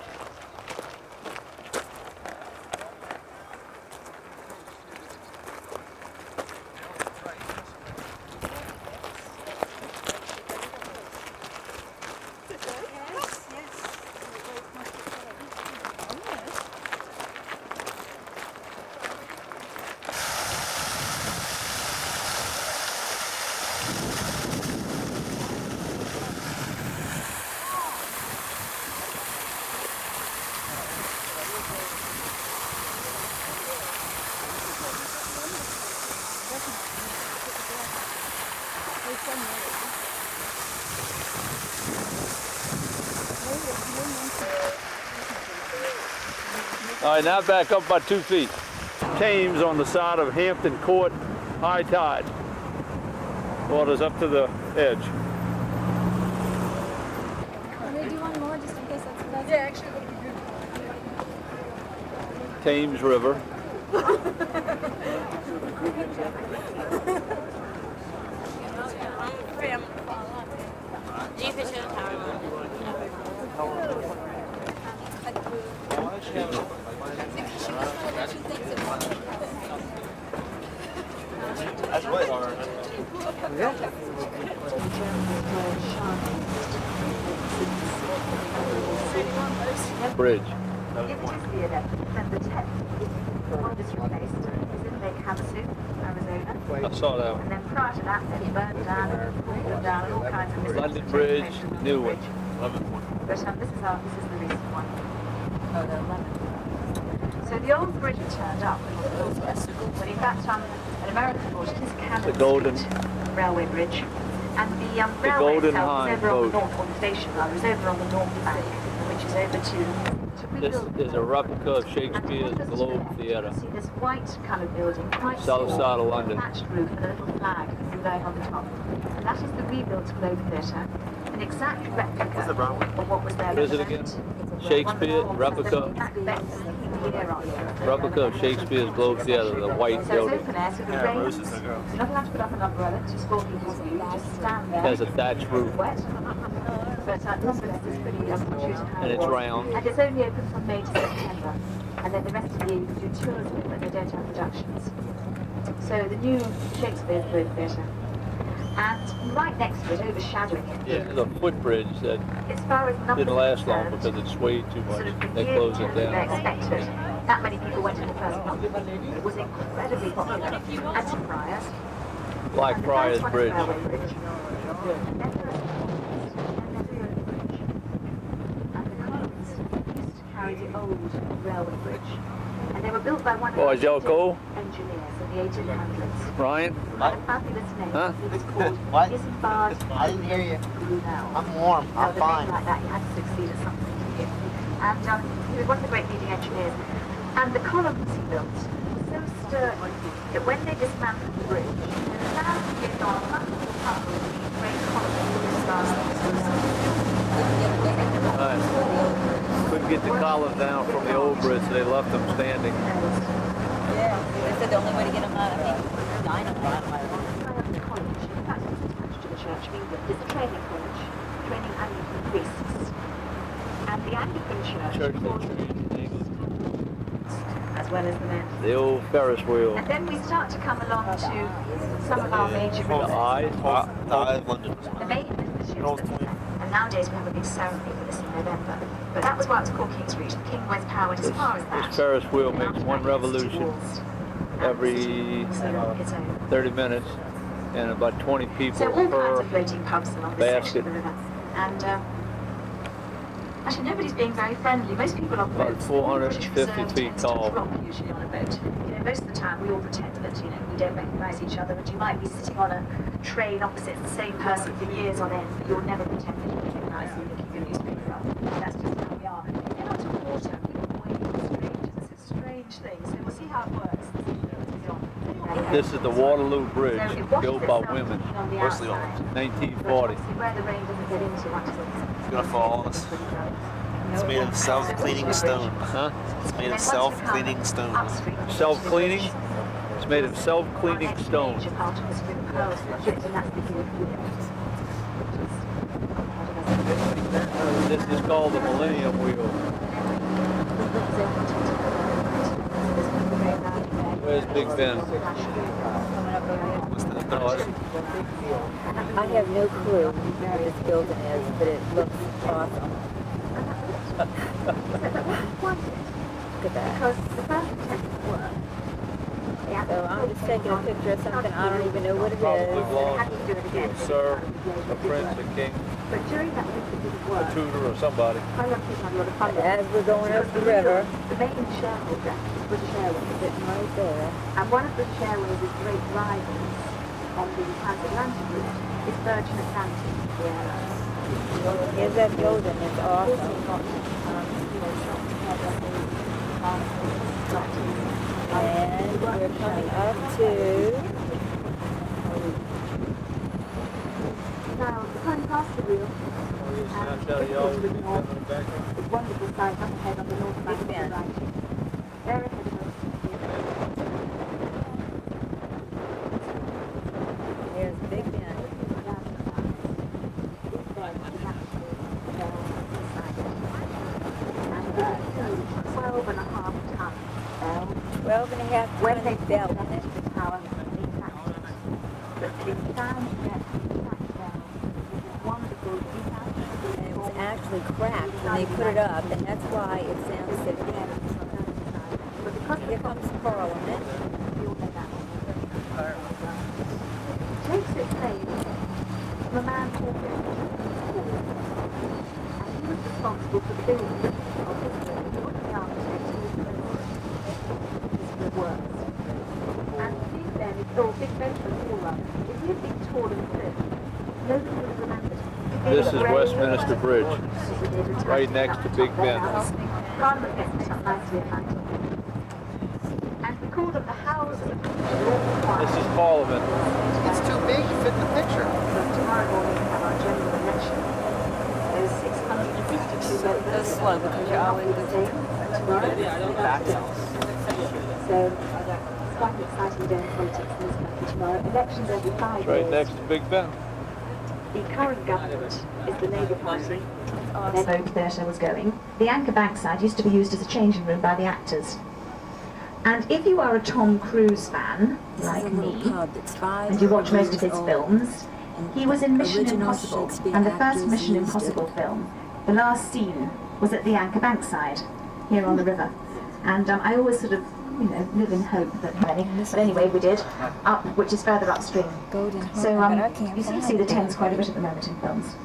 All right, now back up about 2 feet. Thames on the side of Hampton Court, high tide. Water's up to the edge. Can we do one more just in case that's yeah, actually that would be good. Thames River. That's way hard. Bridge. And the 10th is replaced is in Lake Havasu, Arizona. Parkway. I saw that one. And then prior to that, they burned down and all kinds of London Bridge, new one. But this is the recent one. Oh, the 11th. So the old bridge turned up, but in fact, an American bought it. It's Cannon The Golden. Street Railway Bridge. And the railway Golden itself is Hind over on the boat. north, or the station rather, is over on the north bank, which is over to This rebuild. is a replica of Shakespeare's Globe Theatre. See this white coloured building, quite South small, side of London. thatched roof and a little flag blowing on the top. And that is the rebuilt Globe Theatre, an exact replica of what was there. What is it again? Shakespeare, replica, replica of Shakespeare's Globe Theatre, the white So it's building. open air, so the rain, you're not allowed to put up an umbrella, just 4 people's view, you just stand there. Has a thatched roof. Wet. But nonetheless, it's pretty intuitive how And it it's was. round. And it's only open from May to September. And then the rest of the year you can do tours of it, but they don't have productions. So the new Shakespeare's Globe Theatre. And right next to it, overshadowing it, Yeah, there's a footbridge that as far as numbers didn't last long concerned, because it swayed too sort much. of They the closed it they down. expected. That many people went in the first month. It was incredibly popular. And St. Friars. Blackfriars And the Bridge. first one is Railway Bridge. And then there is the Bridge. And the columns used to carry the old railway bridge. And they were built by one of Boys, the y'all cool? engineers in the 1800s. Ryan? A fabulous name. Huh? It was called What? Isambard I didn't hear you. Brunel. I'm warm. Now, I'm the fine. name like that, you had to succeed at something to you. And he was one of the great leading engineers. And the columns he built were so sturdy that when they dismantled the bridge, there were 1,000 years on a massive couple of these great columns as far as Couldn't get the column down from the old bridge, so they left them standing. Yeah, they said the only way to get them out, I think, was dynamite. the college, in fact, it's attached to the Church of England. It's a training college, training Anglican priests. And the Anglican Church, Church calls of England. as well as the men. The old Ferris wheel. And then we start to come along to some of our major The eye. The main and nowadays we have a big ceremony for this in November. But that was why it's called King's Reach. The king was powered as far as that. This Ferris wheel makes one revolution every 30 minutes, and about 20 people So all kinds per of floating pubs along this section basket. of the river. And actually nobody's being very friendly. Most people on About boats, 450 feet tall. drop usually on a boat. You know, most of the time we all pretend that, you know, we don't recognise each other, and you might be sitting on a train opposite the same person for years on end, but you'll never pretend that you recognise them looking at a newspaper up. That's just how we are. Then onto water, people wave to strangers. It's a strange thing. So we'll see how it works. This is the Waterloo Bridge, So it washes built by itself women, clean on the outside, 1940. but where the rain doesn't get into much. It's gonna fall on us. It's made of self-cleaning stone. Huh? It's made of self-cleaning stone. Self-cleaning? It's made of self-cleaning stone. This is called the Millennium Wheel. Where's Big Ben? I have no clue what this building is, but it looks awesome. Look at that. So I'm just taking a picture of something, I don't even know what it Probably is. belongs to a sir, a prince, a king, a tutor, or somebody. As we're going up the river, The main shareholder was Sherwood. right there. And one of the Sherwood's great rivals on the transatlantic route is Virgin Atlantic. Here's that building, it's awesome. And we're coming up to Now, going past the wheel, the wonderful sight up ahead on the north bank of the right. There ahead of us. There's Big Ben. And 12 and a half ton bell. 12 and a half When ton they bell. built the tower, they attached it. But the sound that that bell is wonderful. And it was actually cracked when they put it up, and that's why it sounds so good. Here comes Parliament. will fulfill the history looking out to the worst. And Big Ben, or Big Ben for all rather, if he had been tall and thin, nobody would have remembered him. This is Westminster Bridge, right next to Big Ben. Rather than getting up nicely at night. And we called them the Howls of the This is Parliament. It's too big to fit in the picture. Tomorrow morning we have our general election. There's 652 votes. Go slow because you're always the same tomorrow. So it's quite an exciting day in politics in this country tomorrow. Elections every 5 It's right years. next to Big Ben. The current government is the Labour Party. Their vote theatre was going. The Anchor Bankside used to be used as a changing room by the actors. And if you are a Tom Cruise fan, like me, and you watch most of his films, he was in Mission Impossible. And the first Mission Impossible film, the last scene was at the Anchor Bankside, here on the river. And I always sort of, you know, live in hope that many. But anyway, we did, up, which is further upstream. So you sort of see the Thames quite a bit at the moment in films.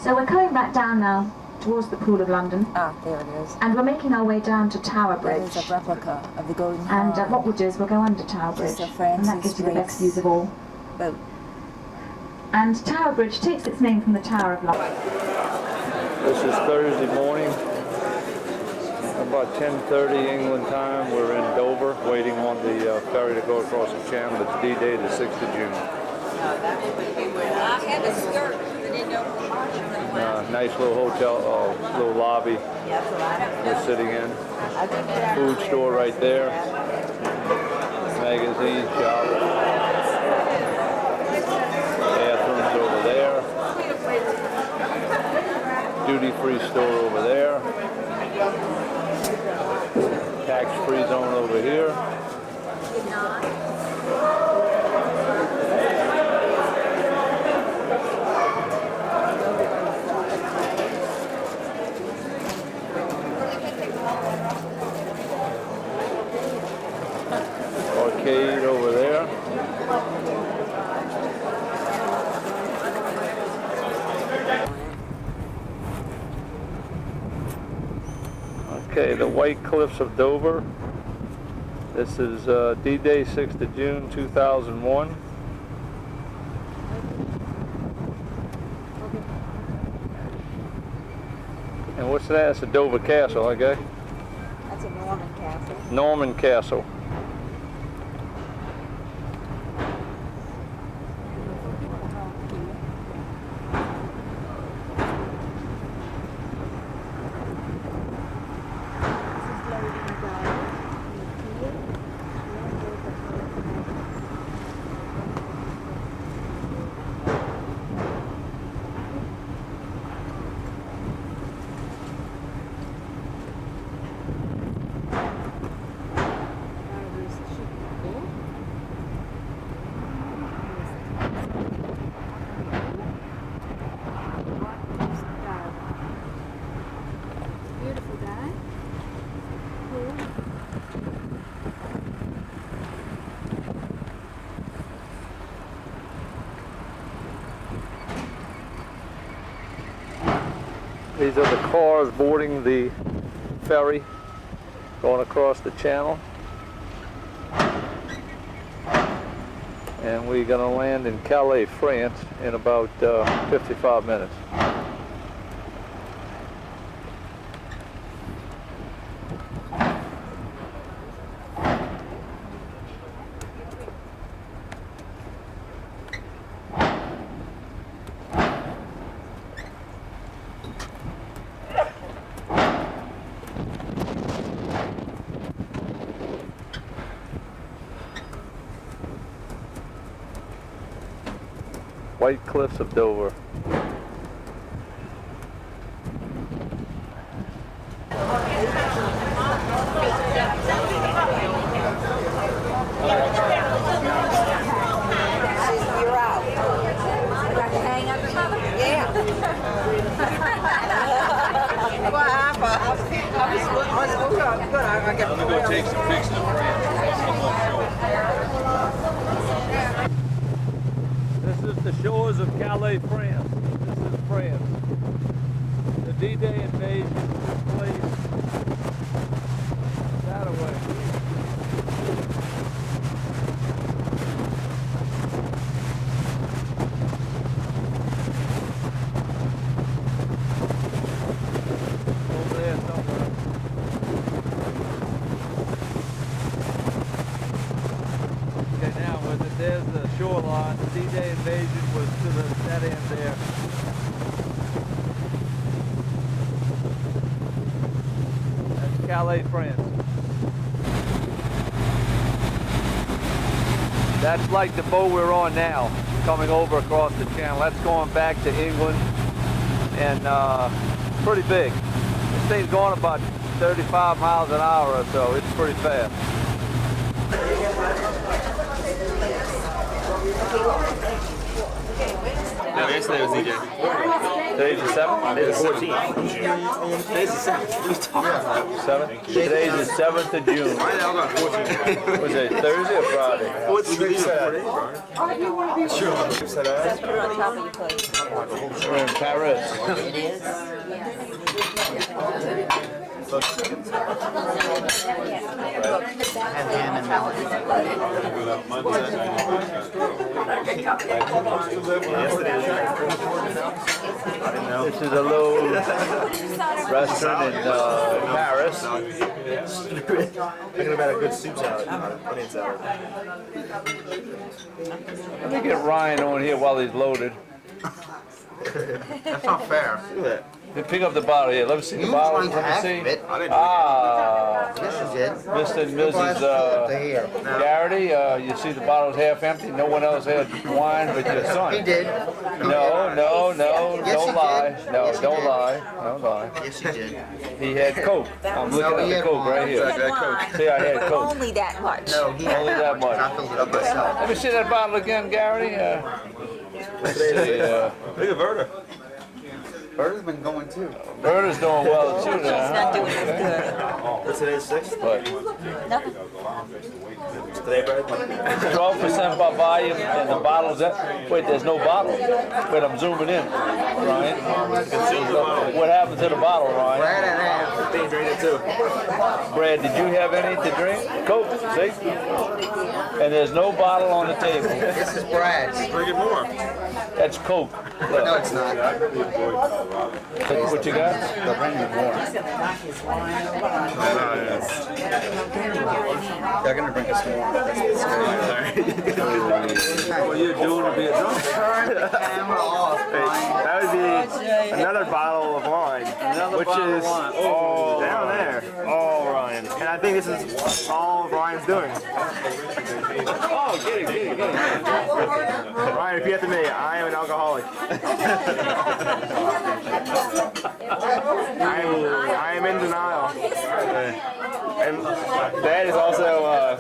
So we're coming back down now towards the Pool of London. Ah, there it is. And we're making our way down to Tower Bridge. There's a replica of the Golden And Horn. what we'll do is we'll go under Tower Bridge. And that gives you the best views of all. And Tower Bridge takes its name from the Tower of London. This is Thursday morning, about 10:30 England time. We're in Dover, waiting on the ferry to go across the channel. It's D-Day, the 6th of June. I had a skirt. I didn't know it was marching. Nice little hotel, little lobby we're sitting in. Food store right there. Magazine shop. Bathrooms over there. Duty-free store over there. Tax-free zone over here. Arcade over there. Okay, the White Cliffs of Dover. This is D-Day, 6th of June, 2001. And what's that? It's a Dover Castle, okay? That's a Norman castle. Norman Castle. Beautiful guy. Cool. These are the cars boarding the ferry going across the channel. And we're going to land in Calais, France in about 55 minutes. White Cliffs of Dover. You're out. Got to hang up another? Yeah. What happened? I got to go take some pics of This is the shores of Calais, France. This is France. It's there's the shoreline. The D-Day invasion was to that end there. That's Calais, France. That's like the boat we're on now, coming over across the channel. That's going back to England, and pretty big. This thing's going about 35 miles an hour or so. It's pretty fast. No, yesterday was DJ. Today's the 7th? Today's the 14th. Today's the 7th. What are you talking about? 7th? Today's the 7th of June. Why the hell got 14th? Was it Thursday or Friday? What's the video? Sure. Put it on top of your plate. We're in Paris. It is? This is a little restaurant in Paris. Thinking about a good soup salad, onion salad. Let me get Ryan on here while he's loaded. That's not fair. Look at that. Pick up the bottle here. Let me see the bottle. Let me see. Ah, This is it. Mr. and Mrs. Garrity, you see the bottle's half empty. No one else had wine but your son. He did. No, no, no, Yes, don't he lie. did. No, Yes, he don't did. lie. Don't lie. Yes, he did. He had Coke. I'm looking No, at he the had Coke wine. right here. See, I had Coke. Only that much. No, he had Only that much. I filled it up myself. Let me see that bottle again, Garrity. Let's see. Look at Verda. Bird has been going too. Verda's doing well too She's now. not doing as What's today's 6th? But good. Nothing. Today, Brad? 12% by volume, and the bottles. Wait, there's no bottle. Wait, I'm zooming in, Ryan. What happened to the bottle, Ryan? Brad and half. They drained it too. Brad, did you have any to drink? Coke, see? And there's no bottle on the table. This is Brad's. Drink it more. That's Coke. Look. No, it's not. What you got? The Brendan Moore. They're gonna bring us more. What are you doing to be a drunk? Turn the camera off, Brian. That would be another bottle of wine, which bottle is of wine. Oh, down there. All Ryan. And I think this is all Ryan's doing. Oh, get it. Ryan, repeat after me. I am an alcoholic. I am in denial. And Dad is also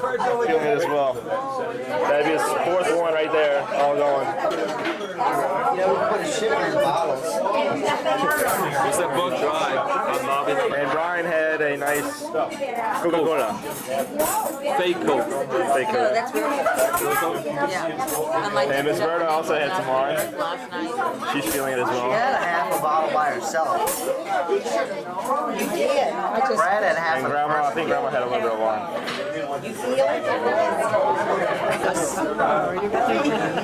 feeling it as well. That'd be his 4th one right there, all going. You know, we put shit in bottles. What's that book? Dry. And Brian had a nice Coca-Cola. Fake Coke. Fake No, Coke. that's real. Yeah. Unlike And Miss Berta also had some wine. last night. She's feeling it as She well. had a half a bottle by herself. You did. Brad had half And a Grandma, I think Grandma had a little bit of wine. You feel it?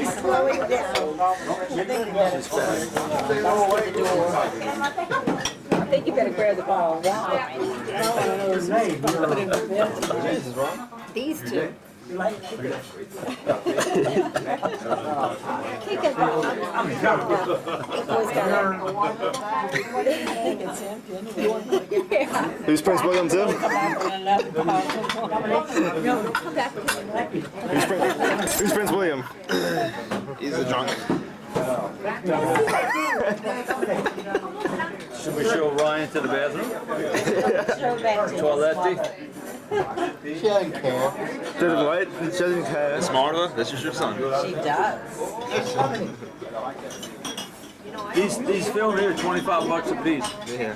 Slow it down. I think you better grab the ball. These two. Kick it ball. Who's Prince William too? Who's Prince William? He's a drunk. Should we show Ryan to the bathroom? Toilet? She doesn't care. Doesn't what? She doesn't care. That's Marva. This is your son. She does. These film here are $25 a piece. Yeah.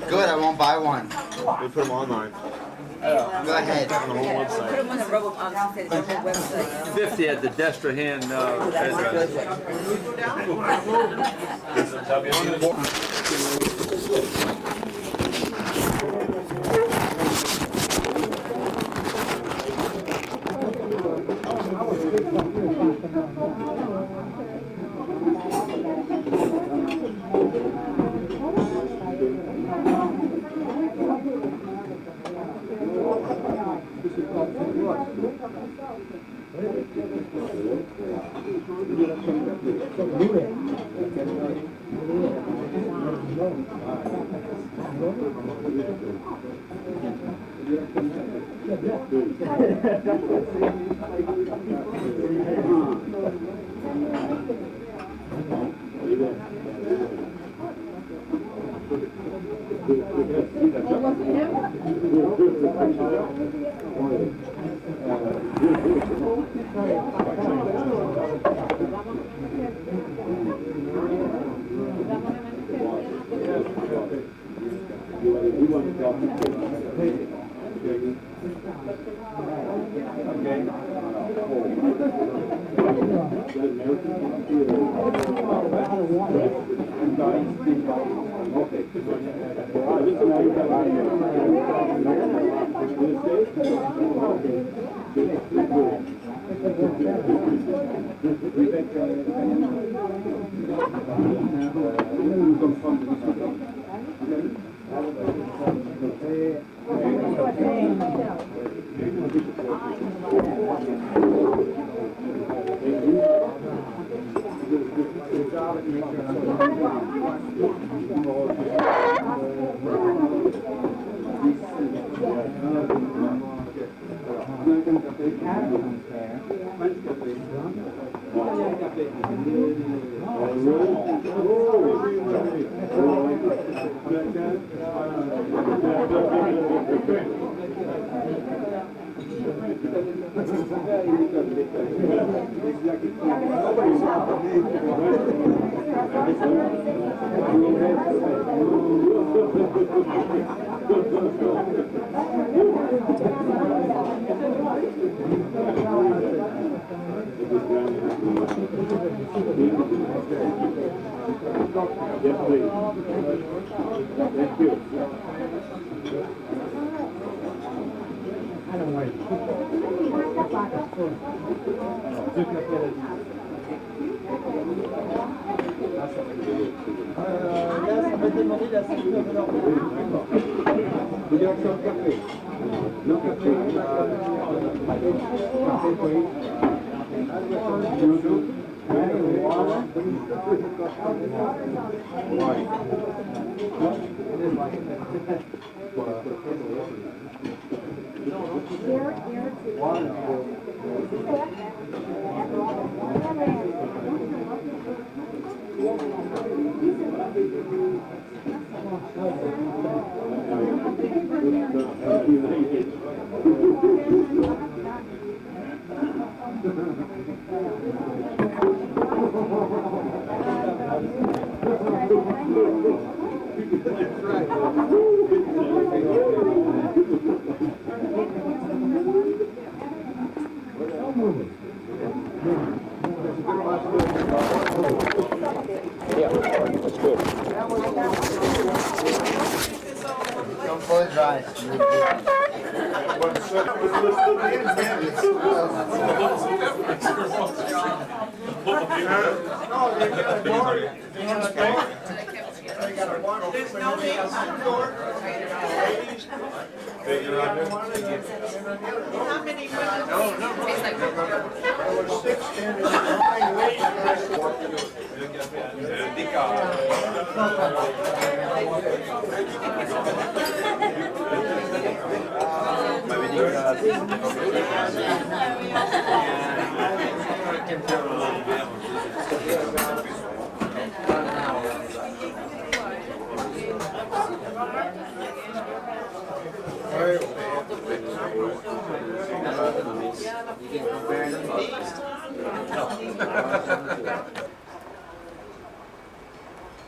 Good, I won't buy one. We put them online. Go ahead. On the whole Put website. them on the rubber on the website. 50 at the Destrehan address.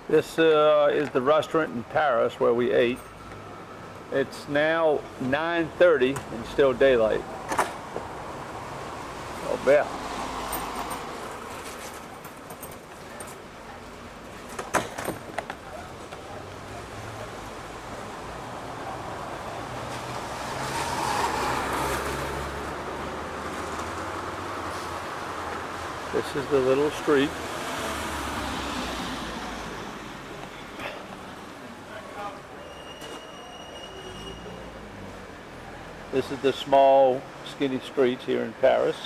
This is the restaurant in Paris where we ate. It's now 9:30 and still daylight. Oh, yeah. This is the little street. This is the small, skinny streets here in Paris.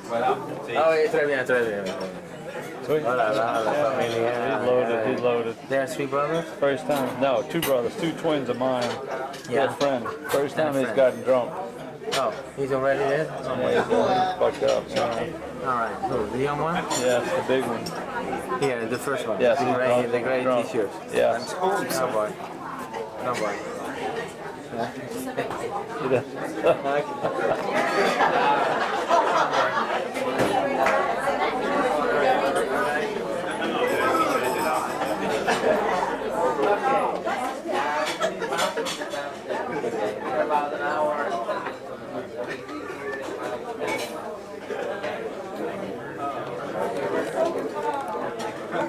Voilà. Ah oui, très bien, très bien. Voilà, la familia. He's loaded. He's loaded. There are three brothers? First time. No, two brothers. Two twins of mine. Yeah. Good friend. First time And a he's friend. gotten drunk. Oh, he's already there? Oh, Yeah, he's fucked up. Alright, so the young one? Yes, the big one. Yeah, the first one. Yes, the he's gray, drunk, the gray drunk. t-shirt. Yes. No boy. No boy. About an hour.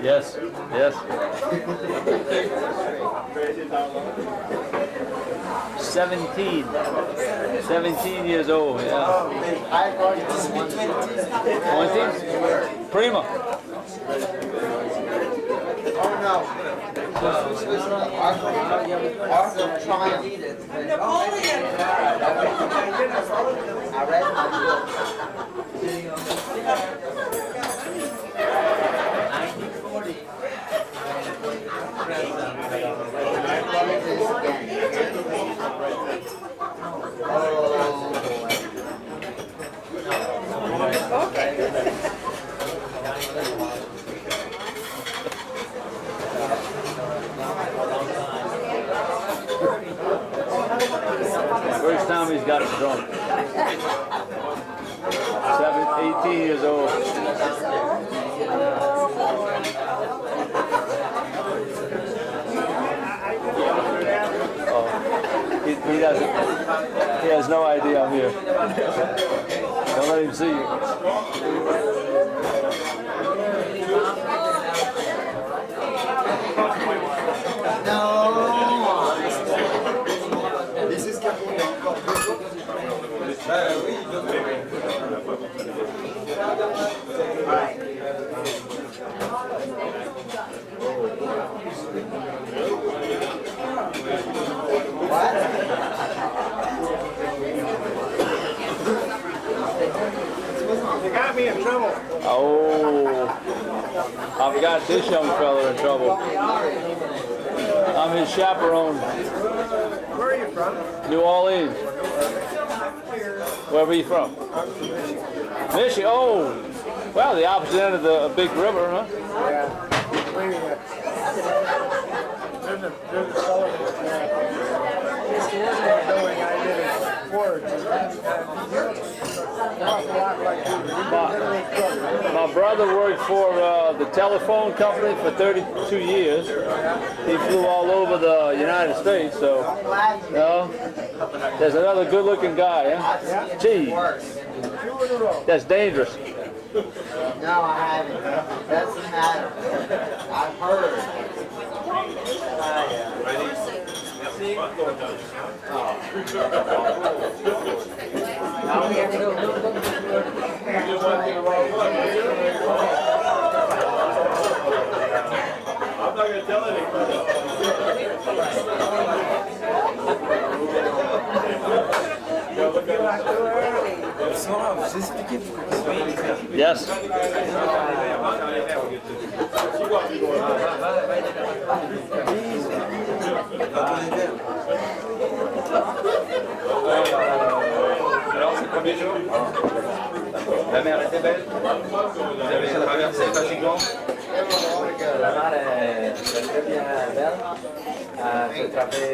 Yes, yes. 17 years old, yeah. 20? Prima. Oh no. Arc of Triumph. I read my book. First time he's gotten drunk. 18 years old. Oh, he doesn't. He has no idea I'm here. Don't let him see you. This is You got me in trouble. Oh, I've got this young fella in trouble. I'm his chaperone. Where are you from? New Orleans. Where were you from? Michigan. Oh, well, the opposite end of the big river, huh? Yeah. There's a fellow used to work in the building I did in Forge. My brother worked for the telephone company for 32 years. He flew all over the United States, so, you know, there's another good-looking guy, huh? Gee, that's dangerous. No, I haven't. Doesn't matter. I've heard. Now we have to go. I'm not going to tell Yes. La mer était belle. Vous avez traversé facilement. La mer est très bien belle. J'ai traversé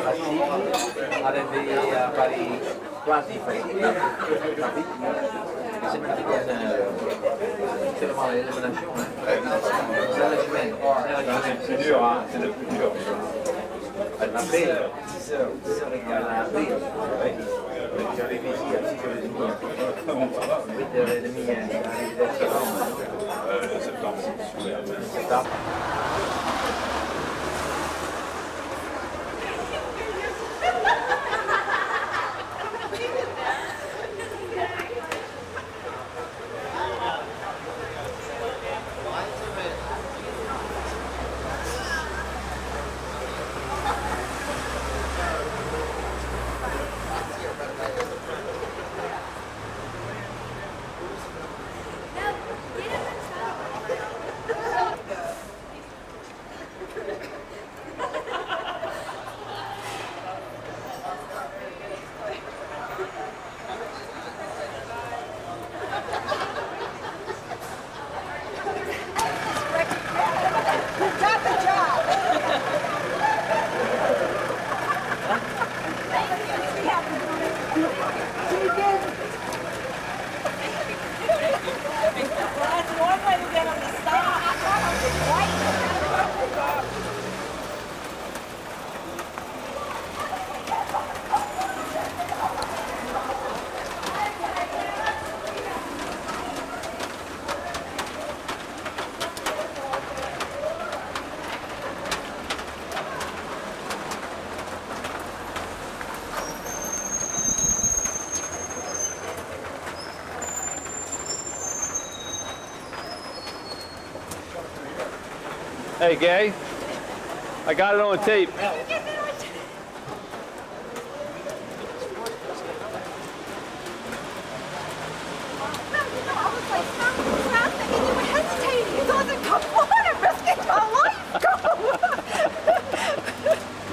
facile, arrivé à Paris quasi facile. C'est vraiment l'élimination. C'est la semaine. C'est dur, hein? C'est le plus dur. En avril, 10 heures en avril. J'arrive ici à 6h30. 8h30, j'arrive à septembre. That's one way to get them to stop. I thought I was waiting. Hey, Gay, I got it on tape.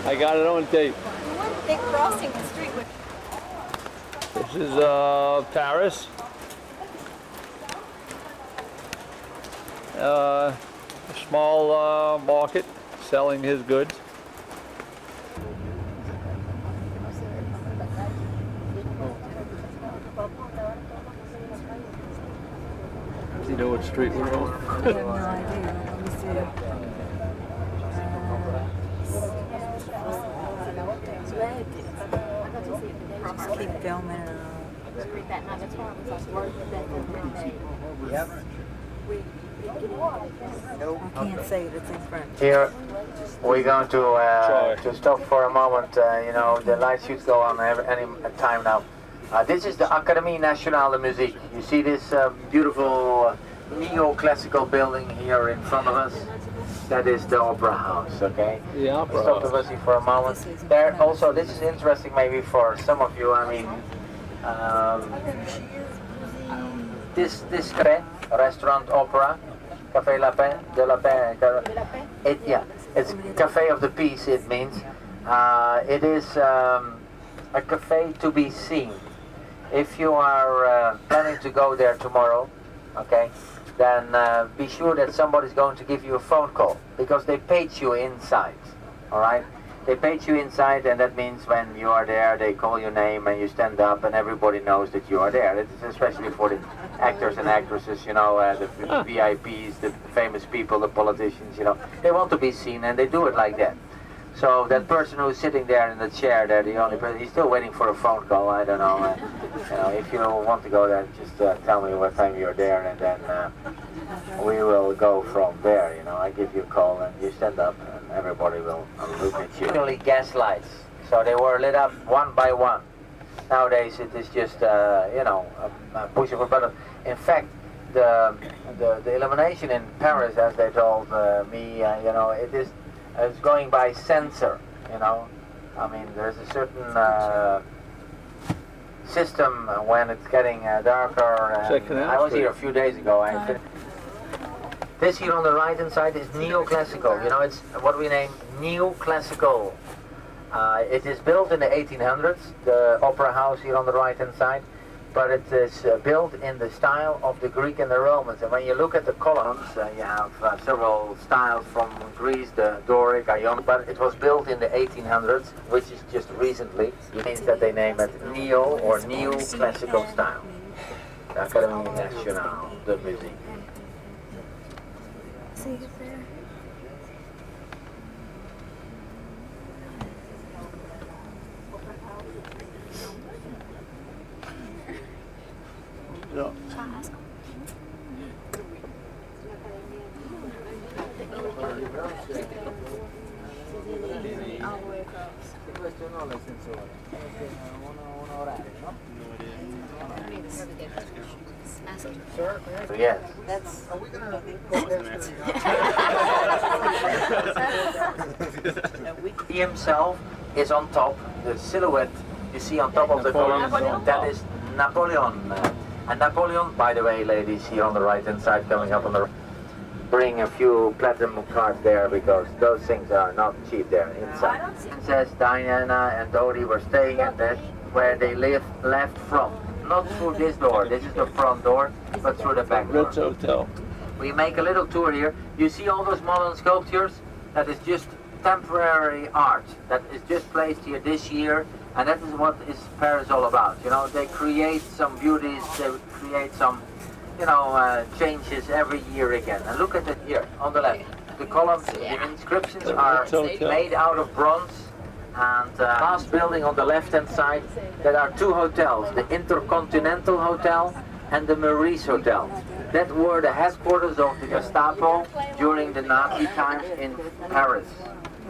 I got it on tape. One big crossing the street with. This is Paris. A small market selling his goods. Does he know what street we're on? I have no idea. Let me see. Just keep filming it. I can't say it, it's in French. Here, we're going to stop for a moment. You know, the light should go on any time now. This is the Académie Nationale de Musique. You see this beautiful neoclassical building here in front of us? That is the Opera House, okay? The Opera Stop the music for a moment. There, also, this is interesting maybe for some of you. I mean, this cafe, restaurant, opera, Café Lapin, de Lapin. It's Café of the Peace. It means it is a cafe to be seen. If you are planning to go there tomorrow, okay, then be sure that somebody's going to give you a phone call, because they page you inside, all right? They page you inside, and that means when you are there, they call your name and you stand up and everybody knows that you are there. It is especially for the actors and actresses, you know, the VIPs, the famous people, the politicians, you know. They want to be seen and they do it like that. So that person who's sitting there in the chair, they're the only person, he's still waiting for a phone call, I don't know. You know, if you want to go there, just tell me what time you're there, and then we will go from there, you know. I give you a call and you stand up and everybody will look at you. Originally gas lights, so they were lit up one by one. Nowadays it is just, you know, a push of a button. In fact, the illumination in Paris, as they told me, you know, it's going by sensor, you know. I mean, there's a certain system when it's getting darker. I was here a few days ago. This here on the right hand side is neoclassical. You know, it's what we name neoclassical. It is built in the 1800s, the opera house here on the right hand side. But it is built in the style of the Greek and the Romans. And when you look at the columns, you have several styles from Greece, the Doric, Ionic, but it was built in the 1800s, which is just recently. It means that they name it Neo or Neoclassical style. Académie Nationale de Musique. See it there? Yeah. Yes. Are we going He himself is on top, the silhouette you see on top of the column, that is Napoleon. And Napoleon, by the way, ladies, here on the right hand side, coming up on the right, bring a few platinum cards there, because those things are not cheap there inside. Princess Diana and Dodi were staying at that where they left from. Not through this door, this is the front door, but through the back door. Ritz Hotel. We make a little tour here. You see all those modern sculptures? That is just temporary art that is just placed here this year, and that is what is Paris all about. You know, they create some beauties, they create some, you know, changes every year again. And look at it here on the left. The columns, the inscriptions are made out of bronze. And last building on the left-hand side, there are two hotels, the Intercontinental Hotel and the Meurice Hotel. That were the headquarters of the Gestapo during the Nazi times in Paris.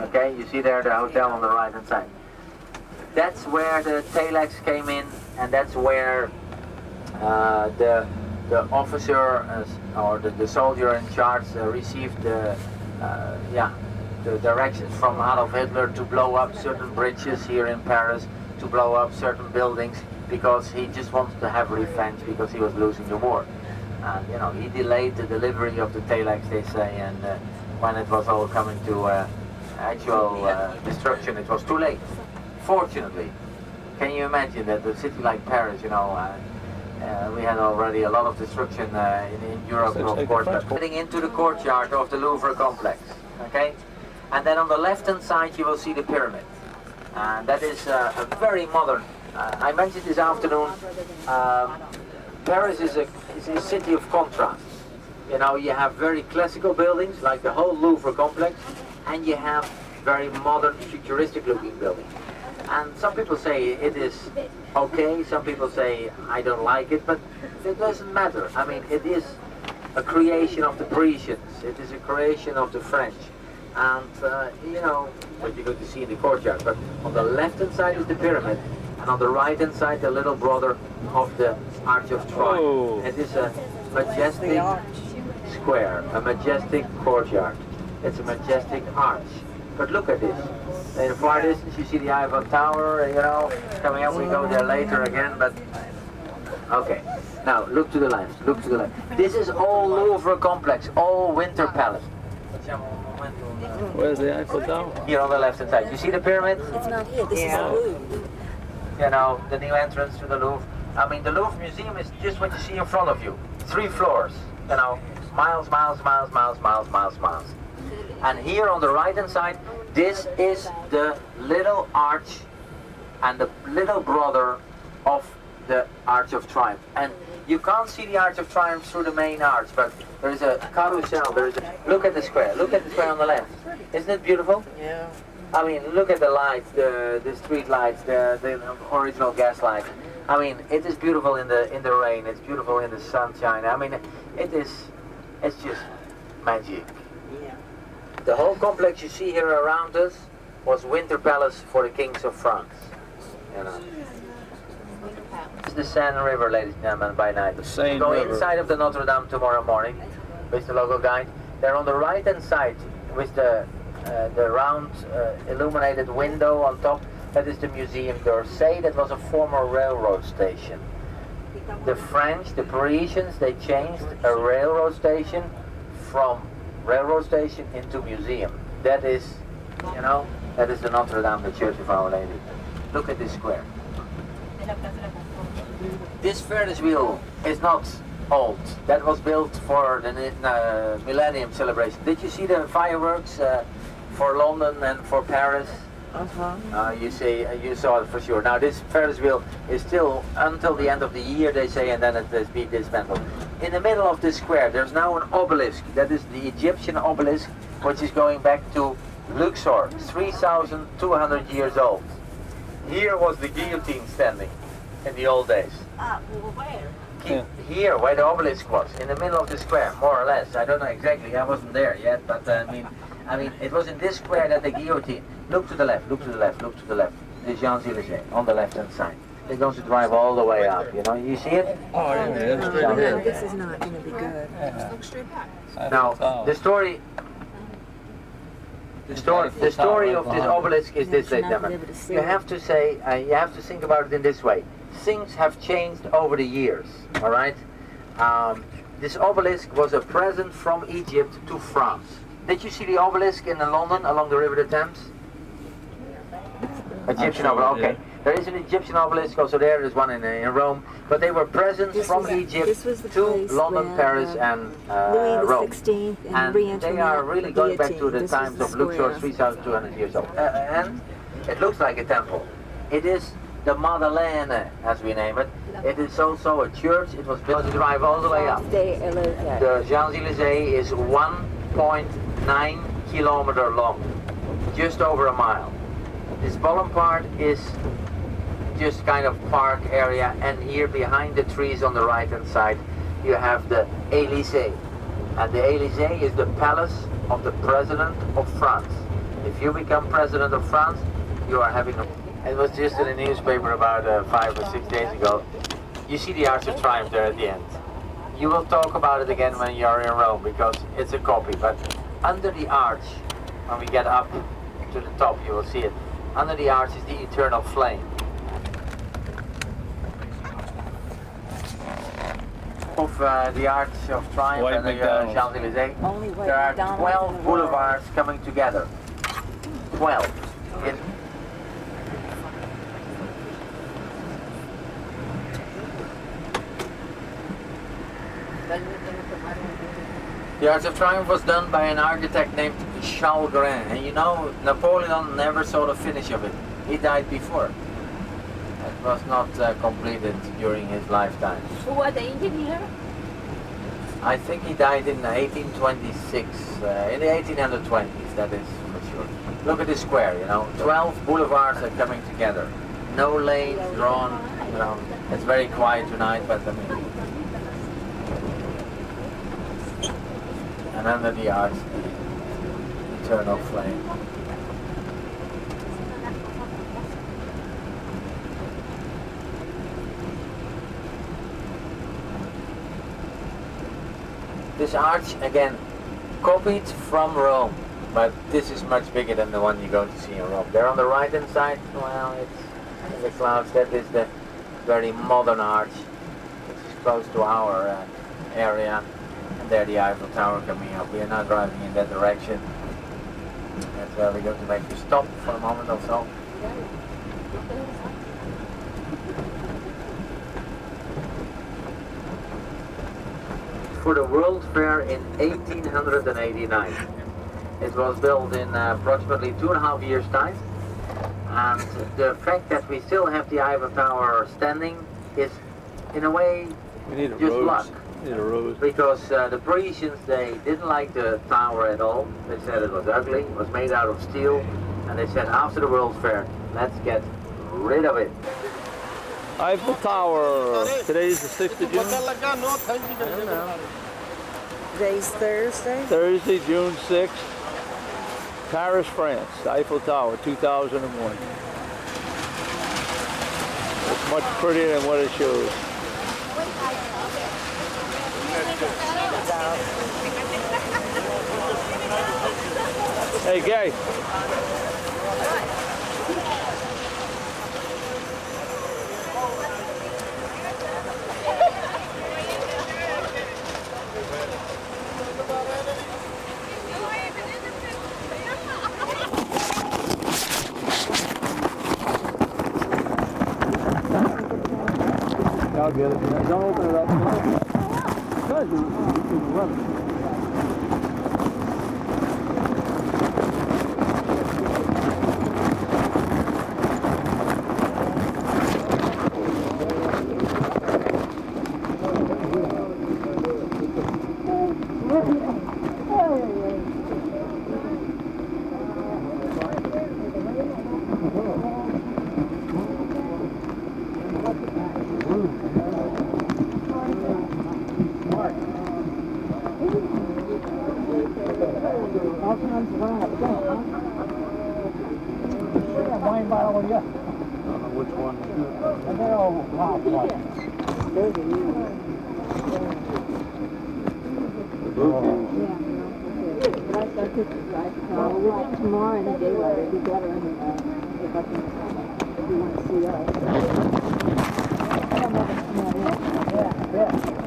Okay, you see there the hotel on the right-hand side. That's where the telex came in, and that's where the officer or the soldier in charge received the directions from Adolf Hitler to blow up certain bridges here in Paris, to blow up certain buildings, because he just wanted to have revenge because he was losing the war. And you know, he delayed the delivery of the telex, they say, and when it was all coming to actual destruction, it was too late. Fortunately, can you imagine that a city like Paris, you know, we had already a lot of destruction in Europe, of course, but getting into the courtyard of the Louvre complex, okay? And then on the left-hand side, you will see the pyramid. And that is a very modern, I mentioned this afternoon, Paris is a city of contrast. You know, you have very classical buildings, like the whole Louvre complex, and you have very modern, futuristic-looking buildings. And some people say it is okay, some people say I don't like it, but it doesn't matter. I mean, it is a creation of the Parisians, it is a creation of the French. And, you know, what you're going to see in the courtyard. But on the left-hand side is the pyramid, and on the right-hand side, the little brother of the Arch of Triumph. Oh. It is a majestic square, a majestic courtyard. It's a majestic arch. But look at this. In the far distance, you see the Eiffel Tower, you know, coming up. We go there later again, but okay. Now, look to the left, look to the left. This is all Louvre complex, all Winter Palace. Where's the Eiffel Tower? Here on the left-hand side. You see the pyramid? It's not here, this is the Louvre. You know, the new entrance to the Louvre. I mean, the Louvre Museum is just what you see in front of you. 3 floors, you know, miles, miles, miles, miles, miles, miles, miles. And here on the right-hand side, this is the little arch and the little brother of the Arch of Triumph. And you can't see the Arch of Triumph through the main arch, but there is a carousel, look at the square on the left. Isn't it beautiful? Yeah. I mean, look at the lights, the street lights, the original gas lights. I mean, it is beautiful in the rain, it's beautiful in the sunshine. I mean, it's just magic. Yeah. The whole complex you see here around us was Winter Palace for the kings of France. You know. It's the Seine River, ladies and gentlemen, by night. The Seine Go River. inside of the Notre Dame tomorrow morning with the local guide. They're on the right-hand side with the round illuminated window on top. That is the Museum d'Orsay. That was a former railroad station. The French, the Parisians, they changed a railroad station from railroad station into museum. That is, you know, that is the Notre Dame, the Church of Our Lady. Look at this square. This Ferris wheel is not old. That was built for the Millennium celebration. Did you see the fireworks for London and for Paris? You saw it for sure. Now this Ferris wheel is still until the end of the year, they say, and then it has been dismantled. In the middle of the square, there's now an obelisk. That is the Egyptian obelisk, which is going back to Luxor, 3,200 years old. Here was the guillotine standing in the old days. Where? Here, where the obelisk was, in the middle of the square, more or less. I don't know exactly. I wasn't there yet, but I mean, it was in this square that the guillotine. Look to the left. Look to the left. Look to the left. The Champs-Élysées on the left-hand side. They're going to drive all the way up. You know, you see it? Oh, yeah, No, this is not going to be good. Now, the story of this obelisk is this, ladies and gentlemen. You have to say, you have to think about it in this way. Things have changed over the years. All right. This obelisk was a present from Egypt to France. Did you see the obelisk in London along the River the Thames? Egyptian obelisk. Okay. There is an Egyptian obelisk also there. There's one in Rome. But they were presents from Egypt to London, Paris, and Rome. And they are really going back to the times of Luxor, 3,200 years old. And it looks like a temple. It is the Madeleine, as we name it. It is also a church. It was built to drive all the way up. The Champs-Élysées is 1.9 kilometers long, just over a mile. This bottom part is just kind of park area, and here behind the trees on the right hand side you have the Élysée. And the Élysée is the palace of the President of France. If you become President of France, you are having a... It was just in a newspaper about 5 or 6 days ago. You see the Arch of Triumph there at the end. You will talk about it again when you are in Rome, because it's a copy. But under the arch, when we get up to the top, you will see it. Under the arch is the eternal flame. Of the Arch of Triumph and the Champs-Élysées, there are 12 boulevards coming together. 12. The Arch of Triumph was done by an architect named Charles Grant, and you know, Napoleon never saw the finish of it. He died before. It was not completed during his lifetime. Who was the engineer? I think he died in 1826, in the 1820s, that is for sure. Look at this square, you know, 12 boulevards are coming together. No lanes drawn, you know, it's very quiet tonight, but I mean... And under the arch, the eternal flame. This arch, again, copied from Rome, but this is much bigger than the one you're going to see in Rome. There on the right hand side, well, it's in the clouds, that is the very modern arch, which is close to our area. And there the Eiffel Tower coming up. We are now driving in that direction. That's where we're going to make you stop for a moment or so. For the World Fair in 1889. It was built in approximately 2.5 years' time. And the fact that we still have the Eiffel Tower standing is, in a way, just luck. Because the Parisians, they didn't like the tower at all. They said it was ugly, it was made out of steel, and they said after the World's Fair, let's get rid of it. Eiffel Tower. Today's the 6th of June. I don't know. Today's Thursday? Thursday, June 6th. Paris, France. Eiffel Tower, 2001. It's much prettier than what it shows. Hey, Gary. I'll get it. Don't open it up. Because you can run it. Which one? They're all hot ones. There's a new one. The blue ones. But I saw pictures, right? So we'll get tomorrow and a day later. It'll be better if I can, if you want to see us. Yeah.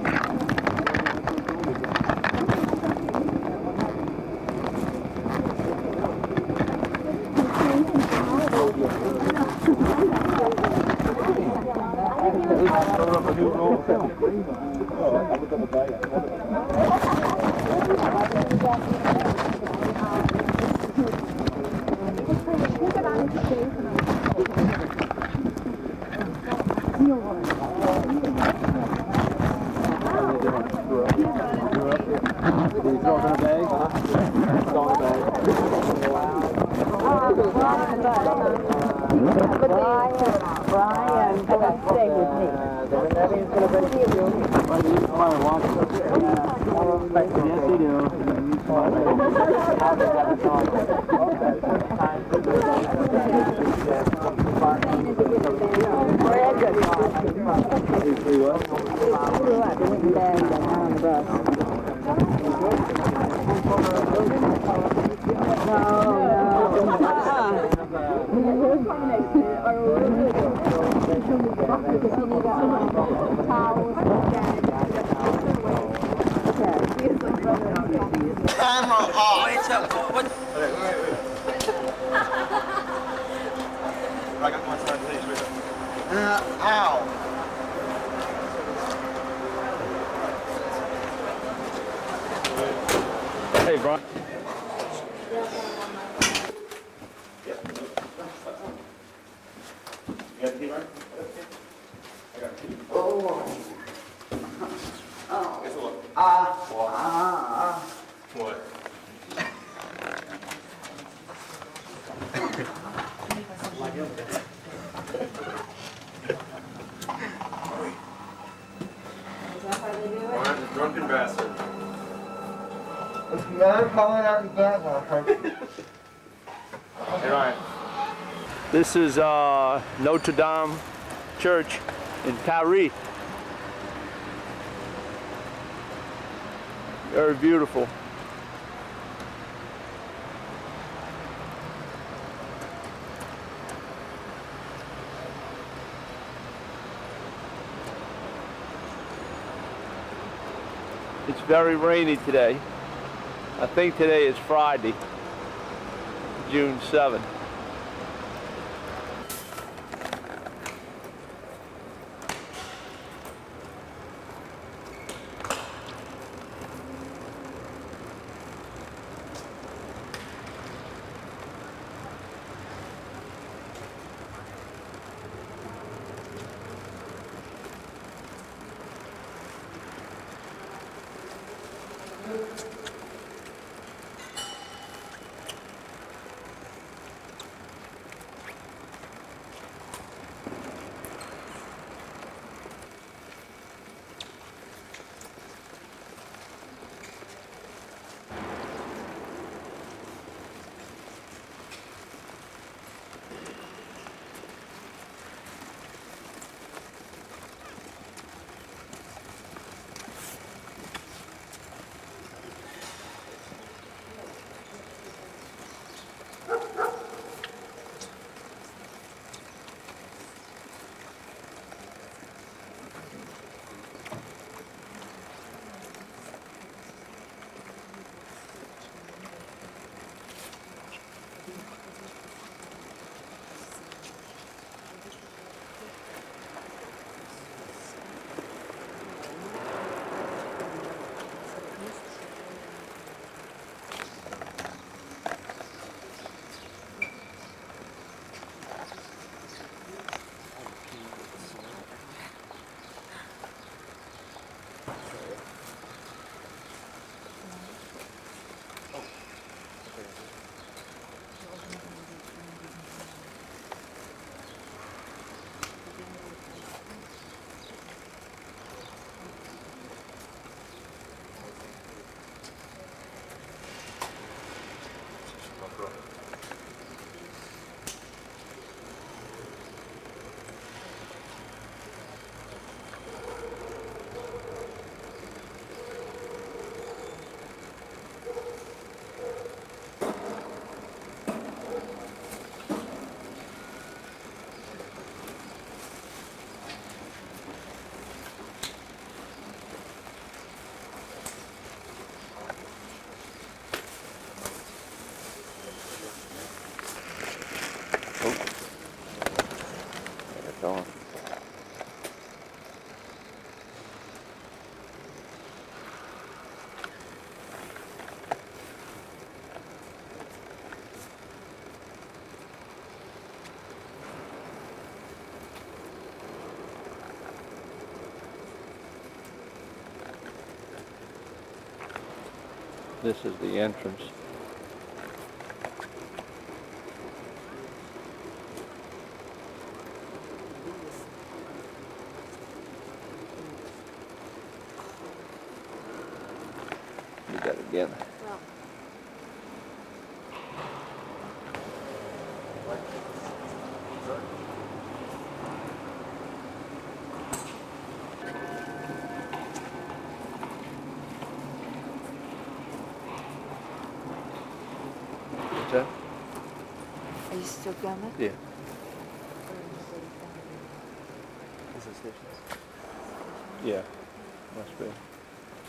Brian, stay with me. Camera off. Wait up. What? I got my side stage with it. Ow. Hey, Brian. You got the key, Brian? I got the key. Guess what? What? Brian's a drunken bastard. I'm calling out the bad one. Hey, Ryan. This is Notre Dame Church in Paris. Very beautiful. It's very rainy today. I think today is Friday, June 7th. This is the entrance. Do that again. What's that? Are you still filming? Yeah. Is it stations? Yeah, must be.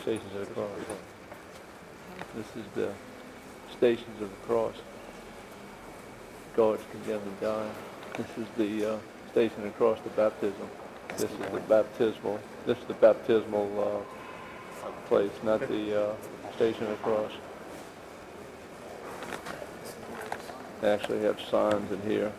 Stations of the Cross. This is the Stations of the Cross. Guards condemned and died. This is the Station of the Cross, the baptism. This is the baptismal. This is the baptismal place, not the Station of the Cross. They actually have signs in here.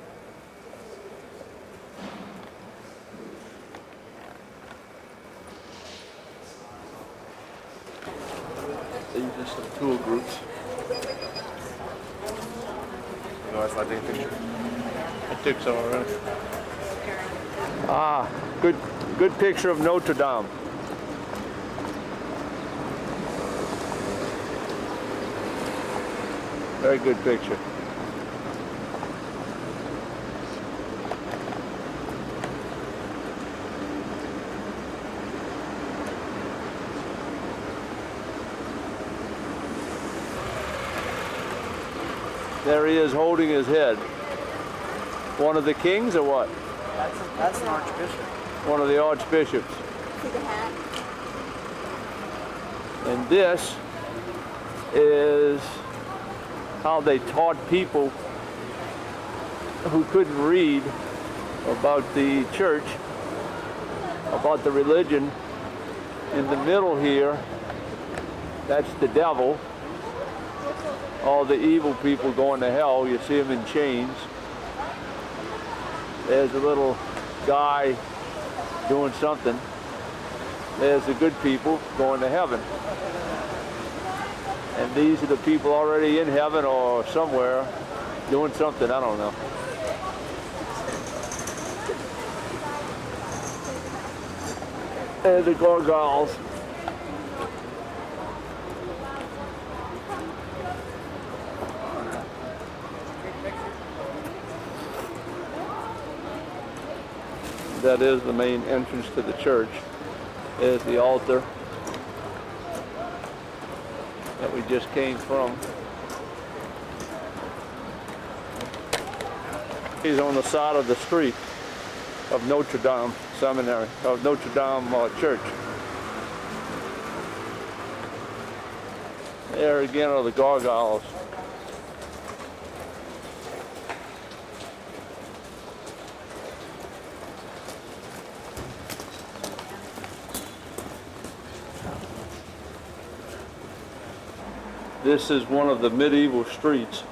These are some tour groups. You guys like taking a picture? I took some already. Ah, good picture of Notre Dame. Very good picture. There he is holding his head. One of the kings or what? That's an archbishop. One of the archbishops. See the hat? And this is how they taught people who couldn't read about the church, about the religion. In the middle here, that's the devil. All the evil people going to hell, you see them in chains. There's a little guy doing something. There's the good people going to heaven. And these are the people already in heaven or somewhere doing something, I don't know. There's the gargoyles. That is the main entrance to the church. There's the altar that we just came from. He's on the side of the street of Notre Dame Seminary, of Notre Dame Church. There again are the gargoyles. This is one of the medieval streets.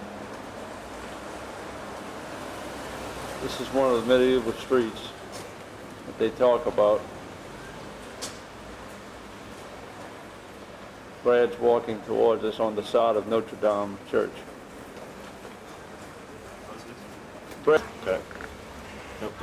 This is one of the medieval streets that they talk about. Brad's walking towards us on the side of Notre Dame Church. Brad. Okay. Nope,